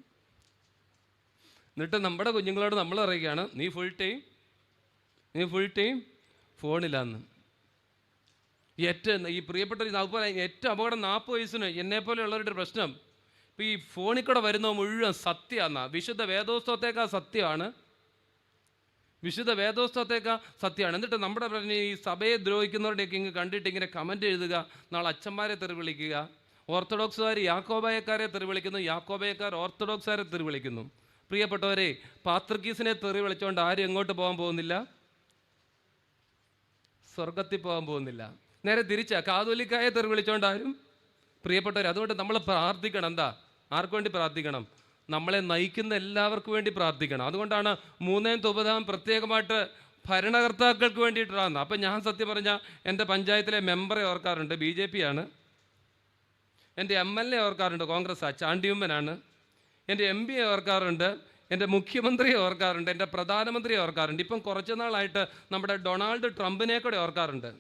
എന്നിട്ട് നമ്മുടെ കുഞ്ഞുങ്ങളോട് നമ്മൾ പറയുകയാണ്, നീ ഫുൾ ടൈം ഫോണിലാന്ന്. ഈ പ്രിയപ്പെട്ട അതുപോലെ ഏറ്റവും അപകടം 40 വയസ്സിന് എന്നെപ്പോലെയുള്ളവരുടെ പ്രശ്നം, ഇപ്പോൾ ഈ ഫോണിൽ കൂടെ വരുന്ന മുഴുവൻ സത്യമാണ്. വിശുദ്ധ വേദോസ്തവത്തേക്കാൾ സത്യമാണ്. എന്നിട്ട് നമ്മുടെ ഈ സഭയെ ദ്രോഹിക്കുന്നവരുടെയൊക്കെ ഇങ്ങ് കണ്ടിട്ട് ഇങ്ങനെ കമൻറ്റ് എഴുതുക, നാളെ അച്ഛന്മാരെ തെറി വിളിക്കുക, ഓർത്തഡോക്സുകാർ യാക്കോബായക്കാരെ തെറി വിളിക്കുന്നു, യാക്കോബായക്കാർ ഓർത്തഡോക്സുകാരെ തെറി വിളിക്കുന്നു. പ്രിയപ്പെട്ടവരെ, പാത്രിക്കീസിനെ തെറി വിളിച്ചുകൊണ്ട് ആരും എങ്ങോട്ട് പോകാൻ പോകുന്നില്ല? സ്വർഗത്തിൽ പോകാൻ പോകുന്നില്ല. നേരെ തിരിച്ചാ, കാതോലിക്കായെ തെറി വിളിച്ചുകൊണ്ട് ആരും. പ്രിയപ്പെട്ടവർ, അതുകൊണ്ട് നമ്മൾ പ്രാർത്ഥിക്കണം. എന്താ? ആർക്ക് വേണ്ടി പ്രാർത്ഥിക്കണം? നമ്മളെ നയിക്കുന്ന എല്ലാവർക്കും വേണ്ടി പ്രാർത്ഥിക്കണം. അതുകൊണ്ടാണ് 3 പ്രത്യേകമായിട്ട് ഭരണകർത്താക്കൾക്ക് വേണ്ടിയിട്ടാണ്. അപ്പം ഞാൻ സത്യം പറഞ്ഞാൽ എൻ്റെ പഞ്ചായത്തിലെ മെമ്പറെ ഓർക്കാറുണ്ട്, BJP ആണ്. എൻ്റെ MLA ഓർക്കാറുണ്ട്, കോൺഗ്രസ്സാണ്, ചാണ്ടിയുമ്മനാണ്. എൻ്റെ MP ഓർക്കാറുണ്ട്, എൻ്റെ മുഖ്യമന്ത്രിയെ ഓർക്കാറുണ്ട്, എൻ്റെ പ്രധാനമന്ത്രിയെ ഓർക്കാറുണ്ട്. ഇപ്പം കുറച്ച് നാളായിട്ട് നമ്മുടെ ഡൊണാൾഡ് ട്രംപിനെ കൂടെ ഓർക്കാറുണ്ട്.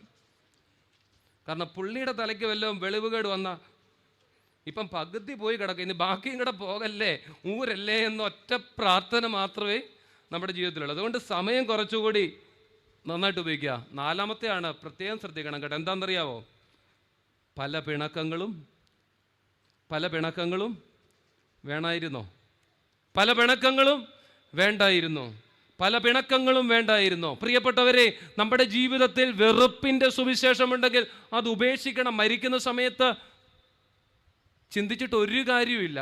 കാരണം പുള്ളിയുടെ തലയ്ക്ക് വല്ലതും വെളിവുകേട് വന്ന ഇപ്പം പകുതി പോയി കിടക്കുക, ഇനി ബാക്കിയും കൂടെ പോകല്ലേ, ഊരല്ലേ എന്ന ഒറ്റ പ്രാർത്ഥന മാത്രമേ നമ്മുടെ ജീവിതത്തിലുള്ളൂ. അതുകൊണ്ട് സമയം കുറച്ചുകൂടി നന്നായിട്ട് ഉപയോഗിക്കുക. 4-മത്തെയാണ്, പ്രത്യേകം ശ്രദ്ധിക്കണം കേട്ടോ. എന്താണെന്നറിയാവോ? പല പിണക്കങ്ങളും വേണ്ടായിരുന്നോ? പ്രിയപ്പെട്ടവരെ, നമ്മുടെ ജീവിതത്തിൽ വെറുപ്പിൻ്റെ സുവിശേഷമുണ്ടെങ്കിൽ അത് ഉപേക്ഷിക്കണം. മരിക്കുന്ന സമയത്ത് ചിന്തിച്ചിട്ട് ഒരു കാര്യമില്ല.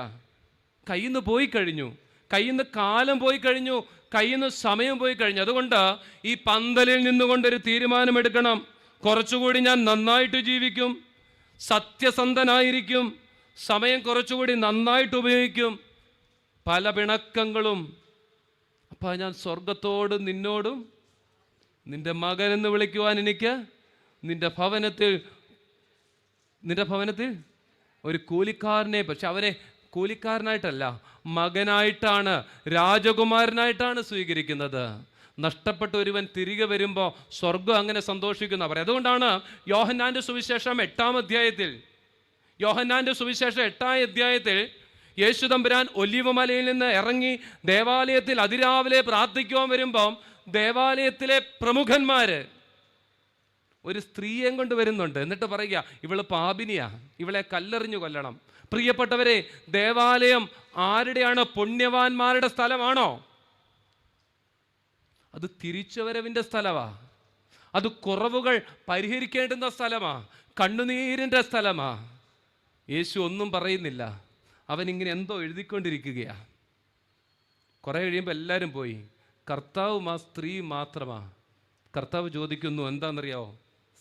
കയ്യിൽ നിന്ന് പോയി കഴിഞ്ഞു, കയ്യിൽ നിന്ന് കാലം പോയി കഴിഞ്ഞു, കയ്യിൽ നിന്ന് സമയം പോയി കഴിഞ്ഞു. അതുകൊണ്ട് ഈ പന്തലിൽ നിന്നുകൊണ്ടൊരു തീരുമാനമെടുക്കണം. കുറച്ചുകൂടി ഞാൻ നന്നായിട്ട് ജീവിക്കും, സത്യസന്ധനായിരിക്കും, സമയം കുറച്ചുകൂടി നന്നായിട്ട് ഉപയോഗിക്കും. പല പിണക്കങ്ങളും, അപ്പം ഞാൻ സ്വർഗത്തോടും നിന്നോടും നിൻ്റെ മകനെന്ന് വിളിക്കുവാൻ എനിക്ക് നിൻ്റെ ഭവനത്തിൽ നിന്റെ ഭവനത്തിൽ ഒരു കൂലിക്കാരനെ, പക്ഷെ അവരെ കൂലിക്കാരനായിട്ടല്ല, മകനായിട്ടാണ്, രാജകുമാരനായിട്ടാണ് സ്വീകരിക്കുന്നത്. നഷ്ടപ്പെട്ട ഒരുവൻ തിരികെ വരുമ്പോൾ സ്വർഗം അങ്ങനെ സന്തോഷിക്കുന്ന പറയും. അതുകൊണ്ടാണ് യോഹന്നാന്റെ സുവിശേഷം 8-ാം അധ്യായത്തിൽ യേശു തമ്പുരാൻ ഒലിവ് മലയിൽ നിന്ന് ഇറങ്ങി ദേവാലയത്തിൽ അതിരാവിലെ പ്രാർത്ഥിക്കുവാൻ വരുമ്പം ദേവാലയത്തിലെ പ്രമുഖന്മാര് ഒരു സ്ത്രീയെ കൊണ്ട് വരുന്നുണ്ട്. എന്നിട്ട് പറയുക, ഇവള് പാപിനിയാ, ഇവളെ കല്ലെറിഞ്ഞു കൊല്ലണം. പ്രിയപ്പെട്ടവരെ, ദേവാലയം ആരുടെയാണ്? പുണ്യവാന്മാരുടെ സ്ഥലമാണോ? അത് തിരിച്ചുവരവിൻ്റെ സ്ഥലമാ, അത് കുറവുകൾ പരിഹരിക്കേണ്ടുന്ന സ്ഥലമാ, കണ്ണുനീരിൻ്റെ സ്ഥലമാ. യേശു ഒന്നും പറയുന്നില്ല, അവനിങ്ങനെ എന്തോ എഴുതിക്കൊണ്ടിരിക്കുകയാ. കുറെ കഴിയുമ്പോൾ എല്ലാവരും പോയി, കർത്താവും ആ സ്ത്രീ മാത്രമാ. കർത്താവ് ചോദിക്കുന്നു, എന്താണെന്നറിയാവോ?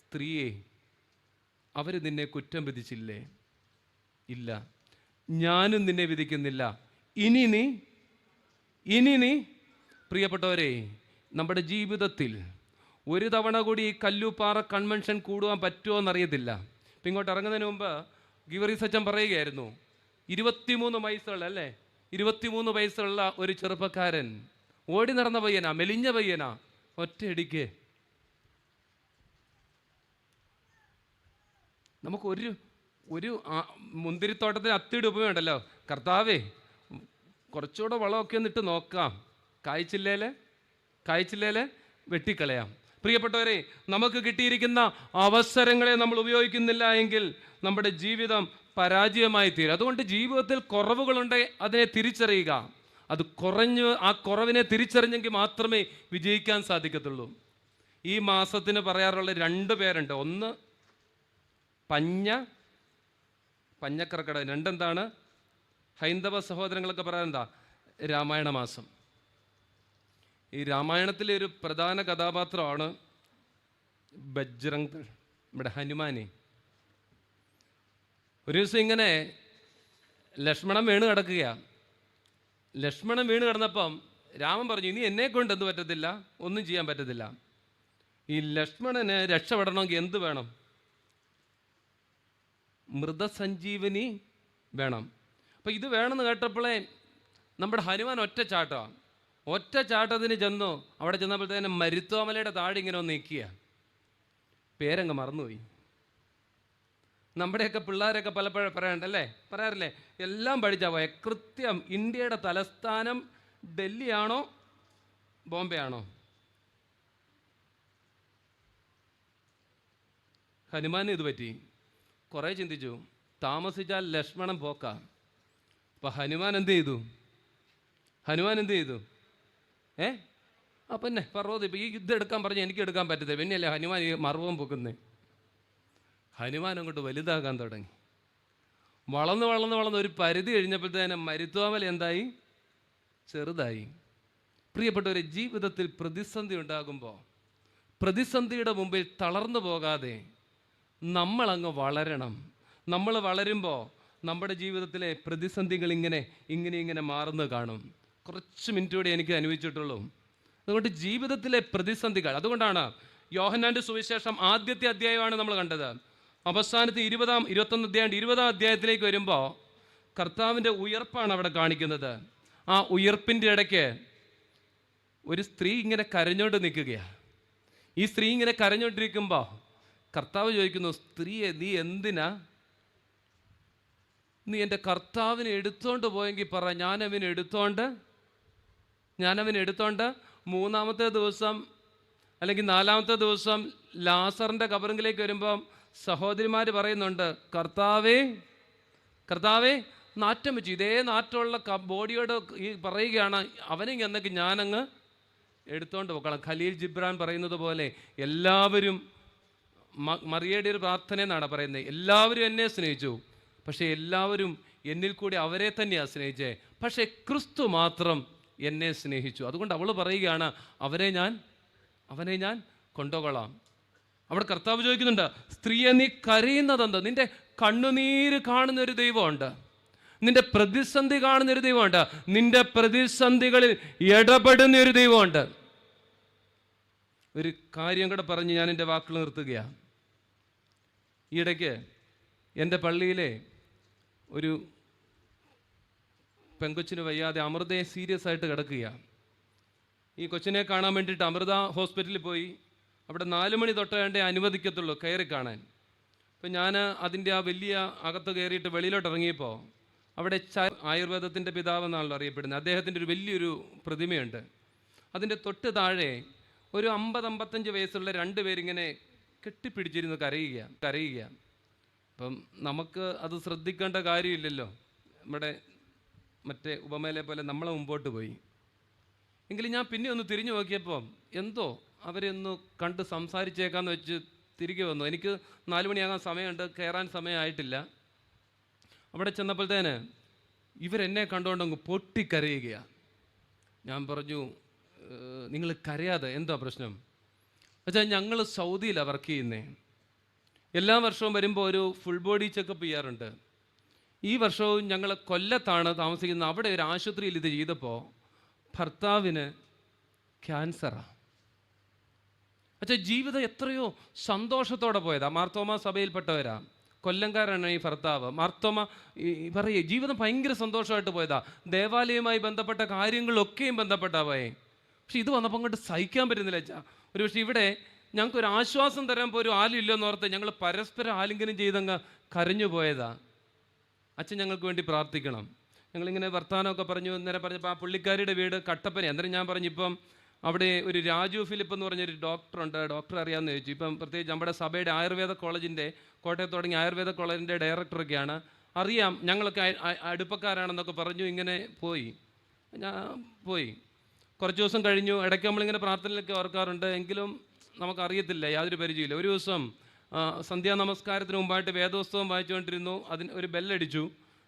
സ്ത്രീയെ, അവർ നിന്നെ കുറ്റം വിധിച്ചില്ലേ? ഇല്ല, ഞാനും നിന്നെ വിധിക്കുന്നില്ല. ഇനി നീ പ്രിയപ്പെട്ടവരെ, നമ്മുടെ ജീവിതത്തിൽ ഒരു തവണ കൂടി ഈ കല്ലുപാറ കൺവെൻഷൻ കൂടുവാൻ പറ്റുമോ എന്നറിയത്തില്ല. ഇപ്പം ഇങ്ങോട്ട് ഇറങ്ങുന്നതിന് മുമ്പ് ഗീവറീസ് അച്ഛൻ പറയുകയായിരുന്നു, 23 വയസ്സുള്ള 23 വയസ്സുള്ള ഒരു ചെറുപ്പക്കാരൻ, ഓടി നടന്ന പയ്യനാ, മെലിഞ്ഞ പയ്യനാ, ഒറ്റയടിക്ക് നമുക്ക് ഒരു മുന്തിരിത്തോട്ടത്തിന് അത്തിയുടെ ഉപമയുണ്ടല്ലോ, കർത്താവേ കുറച്ചുകൂടെ വളമൊക്കെ ഒന്നിട്ട് നോക്കാം, കായ്ച്ചില്ലേലെ വെട്ടിക്കളയാം. പ്രിയപ്പെട്ടവരെ, നമുക്ക് കിട്ടിയിരിക്കുന്ന അവസരങ്ങളെ നമ്മൾ ഉപയോഗിക്കുന്നില്ല എങ്കിൽ നമ്മുടെ ജീവിതം പരാജയമായി തീരും. അതുകൊണ്ട് ജീവിതത്തിൽ കുറവുകളുണ്ടെങ്കിൽ അതിനെ തിരിച്ചറിയുക. അത് ആ കുറവിനെ തിരിച്ചറിഞ്ഞെങ്കിൽ മാത്രമേ വിജയിക്കാൻ സാധിക്കത്തുള്ളൂ. ഈ മാസത്തിന് പറയാറുള്ള 2 പേരുണ്ട്. ഒന്ന് പഞ്ഞക്കർക്കടകം, രണ്ടെന്താണ്? ഹൈന്ദവ സഹോദരങ്ങളൊക്കെ പറയാനെന്താ? രാമായണ മാസം. ഈ രാമായണത്തിലെ ഒരു പ്രധാന കഥാപാത്രമാണ് ബജ്രംഗ്, നമ്മുടെ ഹനുമാനെ. ഒരു ദിവസം ഇങ്ങനെ ലക്ഷ്മണൻ വീണ് കിടന്നപ്പം രാമൻ പറഞ്ഞു, ഇനി എന്നെ കൊണ്ട് എന്ത് പറ്റത്തില്ല, ഒന്നും ചെയ്യാൻ പറ്റത്തില്ല. ഈ ലക്ഷ്മണന് രക്ഷപ്പെടണമെങ്കിൽ എന്ത് വേണം? മൃതസഞ്ജീവനി വേണം. അപ്പം ഇത് വേണമെന്ന് കേട്ടപ്പോഴേ നമ്മുടെ ഹനുമാൻ ഒറ്റ ചാട്ടത്തിന് ചെന്നു. അവിടെ ചെന്നപ്പോഴത്തേനും മരുത്വാമലയുടെ താഴെ ഇങ്ങനെ ഒന്ന് നിൽക്കുക. പേരങ്ങ് മറന്നുപോയി. നമ്മുടെയൊക്കെ പിള്ളേരൊക്കെ പലപ്പോഴും പറയാറില്ലേ, എല്ലാം പഠിച്ചാൽ പോയ കൃത്യം ഇന്ത്യയുടെ തലസ്ഥാനം ഡൽഹിയാണോ ബോംബെ ആണോ? ഹനുമാന് ഇത് പറ്റി. കുറേ ചിന്തിച്ചു, താമസിച്ചാൽ ലക്ഷ്മണൻ പോക്കാം. അപ്പം ഹനുമാൻ എന്ത് ചെയ്തു? പിന്നെ പർവ്വതം, ഇപ്പം ഈ യുദ്ധം എടുക്കാൻ പറഞ്ഞ് എനിക്ക് എടുക്കാൻ പറ്റത്തില്ല, പിന്നെയല്ലേ ഹനുമാൻ ഈ മർവം പൊക്കുന്നേ. ഹനുമാൻ അങ്ങോട്ട് വലുതാകാൻ തുടങ്ങി. വളർന്ന് ഒരു പരിധി കഴിഞ്ഞപ്പോഴത്തേനും മരുത്വാമല എന്തായി? ചെറുതായി. പ്രിയപ്പെട്ടവരെ, ജീവിതത്തിൽ പ്രതിസന്ധി ഉണ്ടാകുമ്പോൾ പ്രതിസന്ധിയുടെ മുമ്പിൽ തളർന്നു പോകാതെ നമ്മളങ്ങ് വളരണം. നമ്മൾ വളരുമ്പോൾ നമ്മുടെ ജീവിതത്തിലെ പ്രതിസന്ധികൾ ഇങ്ങനെ മാറുന്നത് കാണും. കുറച്ച് മിനിറ്റ് കൂടി എനിക്ക് അനുഭവിച്ചിട്ടുള്ളൂ. അതുകൊണ്ട് ജീവിതത്തിലെ പ്രതിസന്ധികൾ, അതുകൊണ്ടാണ് യോഹന്നാന്റെ സുവിശേഷം ആദ്യത്തെ അധ്യായമാണ് നമ്മൾ കണ്ടത്. അവസാനത്തെ 20-ാം അധ്യായത്തിലേക്ക് വരുമ്പോൾ കർത്താവിൻ്റെ ഉയർപ്പാണ് അവിടെ കാണിക്കുന്നത്. ആ ഉയർപ്പിൻ്റെ ഇടയ്ക്ക് ഒരു സ്ത്രീ ഇങ്ങനെ കരഞ്ഞോണ്ട് നിൽക്കുകയാണ്. ഈ സ്ത്രീ ഇങ്ങനെ കരഞ്ഞോണ്ടിരിക്കുമ്പോൾ കർത്താവ് ചോദിക്കുന്നു, സ്ത്രീയെ, നീ എൻ്റെ കർത്താവിനെ എടുത്തോണ്ട് പോയെങ്കിൽ പറ, ഞാനവനെ എടുത്തോണ്ട് 3-ാമത്തെ ദിവസം അല്ലെങ്കിൽ 4-ാമത്തെ ദിവസം ലാസറിൻ്റെ കബറിലേക്ക് വരുമ്പം സഹോദരിമാർ പറയുന്നുണ്ട്, കർത്താവേ നാറ്റം വെച്ചു. ഇതേ നാറ്റമുള്ള ബോഡിയോട് ഈ പറയുകയാണ്, അവനെ എന്നൊക്കെ ഞാനങ്ങ് എടുത്തോണ്ട് പോക്കണം. ഖലീൽ ജിബ്രാൻ പറയുന്നത് പോലെ എല്ലാവരും, മറിയയുടെ ഒരു പ്രാർത്ഥന എന്നാണ് പറയുന്നത്, എല്ലാവരും എന്നെ സ്നേഹിച്ചു, പക്ഷേ എല്ലാവരും എന്നിൽ കൂടി അവരെ തന്നെയാണ് സ്നേഹിച്ചേ, പക്ഷേ ക്രിസ്തു മാത്രം എന്നെ സ്നേഹിച്ചു. അതുകൊണ്ട് അവൾ പറയുകയാണ്, അവനെ ഞാൻ കൊണ്ടുപോകാം. അവിടെ കർത്താവ് ചോദിക്കുന്നുണ്ട്, സ്ത്രീയെ നീ കരയുന്നതെന്ത്? നിന്റെ കണ്ണുനീര് കാണുന്നൊരു ദൈവമുണ്ട്, നിന്റെ പ്രതിസന്ധി കാണുന്നൊരു ദൈവമുണ്ട്, നിന്റെ പ്രതിസന്ധികളിൽ ഇടപെടുന്നൊരു ദൈവമുണ്ട്. ഒരു കാര്യം കൂടെ പറഞ്ഞ് ഞാൻ എൻ്റെ വാക്കുകൾ നിർത്തുകയാണ്. ഈയിടയ്ക്ക് എൻ്റെ പള്ളിയിലെ ഒരു പെങ്കൊച്ചിന് വയ്യാതെ അമൃതയെ സീരിയസ് ആയിട്ട് കിടക്കുകയാണ്. ഈ കൊച്ചിനെ കാണാൻ വേണ്ടിയിട്ട് അമൃത ഹോസ്പിറ്റലിൽ പോയി. അവിടെ 4 മണി തൊട്ടേ അനുവദിക്കത്തുള്ളൂ കയറി കാണാൻ. അപ്പം ഞാൻ അതിൻ്റെ ആ വലിയ അകത്ത് കയറിയിട്ട് വെളിയിലോട്ട് ഇറങ്ങിയപ്പോൾ അവിടെ ആയുർവേദത്തിൻ്റെ പിതാവെന്നാണല്ലോ അറിയപ്പെടുന്നത്. അദ്ദേഹത്തിൻ്റെ ഒരു വലിയൊരു പ്രതിമയുണ്ട്. അതിൻ്റെ തൊട്ട് താഴെ ഒരു 50-55 വയസ്സുള്ള 2 പേരിങ്ങനെ കെട്ടിപ്പിടിച്ചിരുന്ന് കരയുക. അപ്പം നമുക്ക് അത് ശ്രദ്ധിക്കേണ്ട കാര്യമില്ലല്ലോ. നമ്മുടെ മറ്റേ ഉപമയിലെ പോലെ നമ്മളെ മുമ്പോട്ട് പോയി. എങ്കിലും ഞാൻ പിന്നെ ഒന്ന് തിരിഞ്ഞു നോക്കിയപ്പോൾ എന്തോ അവരെയൊന്ന് കണ്ട് സംസാരിച്ചേക്കാന്ന് വെച്ച് തിരികെ വന്നു. എനിക്ക് 4 മണിയാകാൻ സമയമുണ്ട്, കയറാൻ സമയമായിട്ടില്ല. അവിടെ ചെന്നപ്പോഴത്തേന് ഇവരെന്നെ കണ്ടുകൊണ്ടങ്ങ് പൊട്ടിക്കരയുകയാണ്. ഞാൻ പറഞ്ഞു, നിങ്ങൾ കരയാതെ എന്താ പ്രശ്നം? വെച്ചാൽ ഞങ്ങൾ സൗദിയിലാണ് വർക്ക് ചെയ്യുന്നത്. എല്ലാ വർഷവും വരുമ്പോൾ ഒരു ഫുൾ ബോഡി ചെക്കപ്പ് ചെയ്യാറുണ്ട്. ഈ വർഷവും ഞങ്ങൾ കൊല്ലത്താണ് താമസിക്കുന്നത്. അവിടെ ഒരു ആശുപത്രിയിൽ ഇത് ചെയ്തപ്പോൾ ഭർത്താവിന് ക്യാൻസറാണ്. അച്ഛാ, ജീവിതം എത്രയോ സന്തോഷത്തോടെ പോയതാ. മാർത്തോമ സഭയിൽപ്പെട്ടവരാ, കൊല്ലംകാരാണ് ഈ ഭർത്താവ്. മാർത്തോമ പറയേ ജീവിതം ഭയങ്കര സന്തോഷമായിട്ട് പോയതാ. ദേവാലയവുമായി ബന്ധപ്പെട്ട കാര്യങ്ങളൊക്കെയും ബന്ധപ്പെട്ടാ പോയേ. പക്ഷെ ഇത് വന്നപ്പോൾ അങ്ങോട്ട് സഹിക്കാൻ പറ്റുന്നില്ല അച്ഛാ. ഒരു പക്ഷേ ഇവിടെ ഞങ്ങൾക്കൊരു ആശ്വാസം തരാൻ പോലും ആലില്ലെന്ന് ഓർത്ത് ഞങ്ങൾ പരസ്പരം ആലിംഗനം ചെയ്തങ്ങ് കരഞ്ഞു പോയതാ. അച്ഛൻ ഞങ്ങൾക്ക് വേണ്ടി പ്രാർത്ഥിക്കണം. ഞങ്ങളിങ്ങനെ വർത്തമാനമൊക്കെ പറഞ്ഞു. നേരെ പറഞ്ഞപ്പോൾ ആ പുള്ളിക്കാരിയുടെ വീട് കട്ടപ്പന. അന്നേരം ഞാൻ പറഞ്ഞു, ഇപ്പം അവിടെ ഒരു രാജു ഫിലിപ്പ് എന്ന് പറഞ്ഞൊരു ഡോക്ടറുണ്ട്, ഡോക്ടർ അറിയാമെന്ന് ചോദിച്ചു. ഇപ്പം പ്രത്യേകിച്ച് നമ്മുടെ സഭയുടെ ആയുർവേദ കോളേജിൻ്റെ, കോട്ടയത്ത് തുടങ്ങിയ ആയുർവേദ കോളേജിൻ്റെ ഡയറക്ടറൊക്കെയാണ്. അറിയാം, ഞങ്ങളൊക്കെ അടുപ്പക്കാരാണെന്നൊക്കെ പറഞ്ഞു. ഇങ്ങനെ ഞാൻ പോയി. കുറച്ച് ദിവസം കഴിഞ്ഞു. ഇടയ്ക്ക് നമ്മളിങ്ങനെ പ്രാർത്ഥനയിലൊക്കെ ഓർക്കാറുണ്ട്, എങ്കിലും നമുക്കറിയത്തില്ല, യാതൊരു പരിചയമില്ല. ഒരു ദിവസം സന്ധ്യാനമസ്കാരത്തിന് മുമ്പായിട്ട് വേദോത്സവം വായിച്ചുകൊണ്ടിരുന്നു. അതിന് ഒരു ബെല്ലടിച്ചു.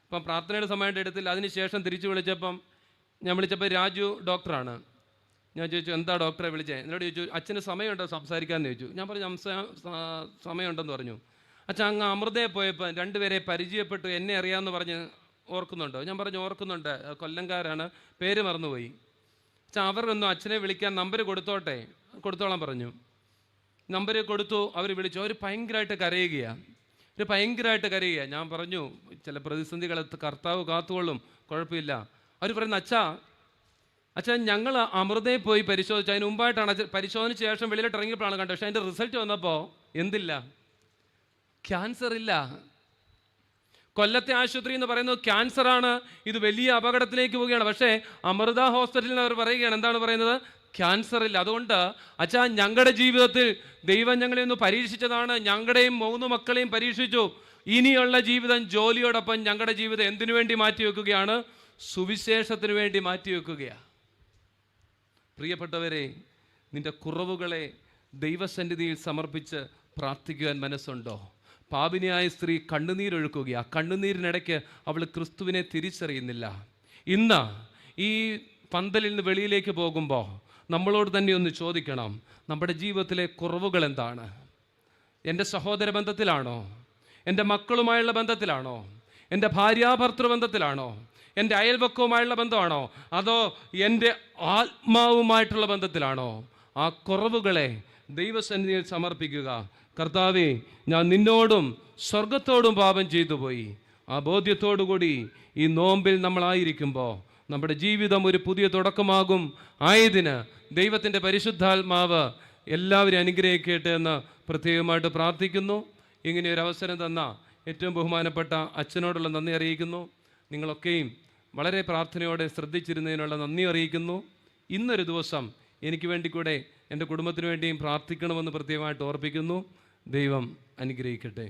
അപ്പം പ്രാർത്ഥനയുടെ സമയമായിട്ട് എടുത്തില്ല. അതിന് ശേഷം തിരിച്ചു വിളിച്ചപ്പോൾ രാജു ഡോക്ടറാണ്. ഞാൻ ചോദിച്ചു, എന്താ ഡോക്ടറെ വിളിച്ചേ? എന്നോട് ചോദിച്ചു, അച്ഛന് സമയമുണ്ടോ സംസാരിക്കാമെന്ന് ചോദിച്ചു. ഞാൻ പറഞ്ഞു, സമയമുണ്ടെന്ന് പറഞ്ഞു. അച്ഛൻ അങ്ങ് അമൃതയെ പോയപ്പോൾ 2 പേരെ പരിചയപ്പെട്ടു, എന്നെ അറിയാമെന്ന് പറഞ്ഞ് ഓർക്കുന്നുണ്ടോ? ഞാൻ പറഞ്ഞു, ഓർക്കുന്നുണ്ട്, കൊല്ലംകാരാണ്, പേര് മറന്നുപോയി. അച്ഛൻ അവരൊന്നും അച്ഛനെ വിളിക്കാൻ നമ്പർ കൊടുത്തോളാൻ പറഞ്ഞു. നമ്പർ കൊടുത്തു. അവർ വിളിച്ചു. അവർ ഭയങ്കരമായിട്ട് കരയുകയാണ്. ഞാൻ പറഞ്ഞു, ചില പ്രതിസന്ധികളെ കർത്താവ് കാത്തുകൊള്ളും, കുഴപ്പമില്ല. അവർ പറയുന്നു, അച്ഛാ ഞങ്ങൾ അമൃതയെ പോയി പരിശോധിച്ചു. അതിന് മുമ്പായിട്ടാണ് പരിശോധനയ്ക്ക് ശേഷം വെളിയിലോട്ട് ഇറങ്ങിയപ്പോഴാണ് കണ്ടത്. പക്ഷേ അതിൻ്റെ റിസൾട്ട് വന്നപ്പോൾ എന്തില്ല? ക്യാൻസർ ഇല്ല. കൊല്ലത്തെ ആശുപത്രി എന്ന് പറയുന്നത് ക്യാൻസറാണ്, ഇത് വലിയ അപകടത്തിലേക്ക് പോവുകയാണ്. പക്ഷേ അമൃത ഹോസ്പിറ്റലിൽ അവർ പറയുകയാണ്, എന്താണ് പറയുന്നത്? ക്യാൻസർ ഇല്ല. അതുകൊണ്ട് അച്ഛാ, ഞങ്ങളുടെ ജീവിതത്തിൽ ദൈവം ഞങ്ങളെ ഒന്ന് പരീക്ഷിച്ചതാണ്. ഞങ്ങളുടെയും 3 മക്കളെയും പരീക്ഷിച്ചു. ഇനിയുള്ള ജീവിതം ജോലിയോടൊപ്പം ഞങ്ങളുടെ ജീവിതം എന്തിനു വേണ്ടി മാറ്റിവെക്കുകയാണ്? സുവിശേഷത്തിന് വേണ്ടി മാറ്റിവെക്കുകയാണ്. പ്രിയപ്പെട്ടവരെ, നിന്റെ കുറവുകളെ ദൈവസന്നിധിയിൽ സമർപ്പിച്ച് പ്രാർത്ഥിക്കുവാൻ മനസ്സുണ്ടോ? പാപിനിയായ സ്ത്രീ കണ്ണുനീരൊഴുക്കുകയാണ്. കണ്ണുനീരിനിടയ്ക്ക് അവൾ ക്രിസ്തുവിനെ തിരിച്ചറിയുന്നില്ല. ഇന്ന് ഈ പന്തലിൽ നിന്ന് വെളിയിലേക്ക് പോകുമ്പോൾ നമ്മളോട് തന്നെ ഒന്ന് ചോദിക്കണം, നമ്മുടെ ജീവിതത്തിലെ കുറവുകൾ എന്താണ്? എൻ്റെ സഹോദര ബന്ധത്തിലാണോ? എൻ്റെ മക്കളുമായുള്ള ബന്ധത്തിലാണോ? എൻ്റെ ഭാര്യാഭർത്തൃ ബന്ധത്തിലാണോ? എൻ്റെ അയൽവക്കവുമായുള്ള ബന്ധമാണോ? അതോ എൻ്റെ ആത്മാവുമായിട്ടുള്ള ബന്ധത്തിലാണോ? ആ കുറവുകളെ ദൈവസന്നിധിയിൽ സമർപ്പിക്കുക. കർത്താവേ, ഞാൻ നിന്നോടും സ്വർഗത്തോടും പാപം ചെയ്തു പോയി. ആ ബോധ്യത്തോടുകൂടി ഈ നോമ്പിൽ നമ്മളായിരിക്കുമ്പോൾ നമ്മുടെ ജീവിതം ഒരു പുതിയ തുടക്കമാകും. ആയതിന് ദൈവത്തിൻ്റെ പരിശുദ്ധാത്മാവ് എല്ലാവരും അനുഗ്രഹിക്കട്ടെ എന്ന് പ്രത്യേകമായിട്ട് പ്രാർത്ഥിക്കുന്നു. ഇങ്ങനെയൊരു അവസരം തന്ന ഏറ്റവും ബഹുമാനപ്പെട്ട അച്ഛനോടുള്ള നന്ദി അറിയിക്കുന്നു. നിങ്ങളൊക്കെയും വളരെ പ്രാർത്ഥനയോടെ ശ്രദ്ധിച്ചിരുന്നതിനുള്ള നന്ദി അറിയിക്കുന്നു. ഇന്നൊരു ദിവസം എനിക്ക് വേണ്ടി കൂടെ എൻ്റെ കുടുംബത്തിന് വേണ്ടിയും പ്രാർത്ഥിക്കണമെന്ന് പ്രത്യേകമായിട്ട് ഓർപ്പിക്കുന്നു. ദൈവം അനുഗ്രഹിക്കട്ടെ.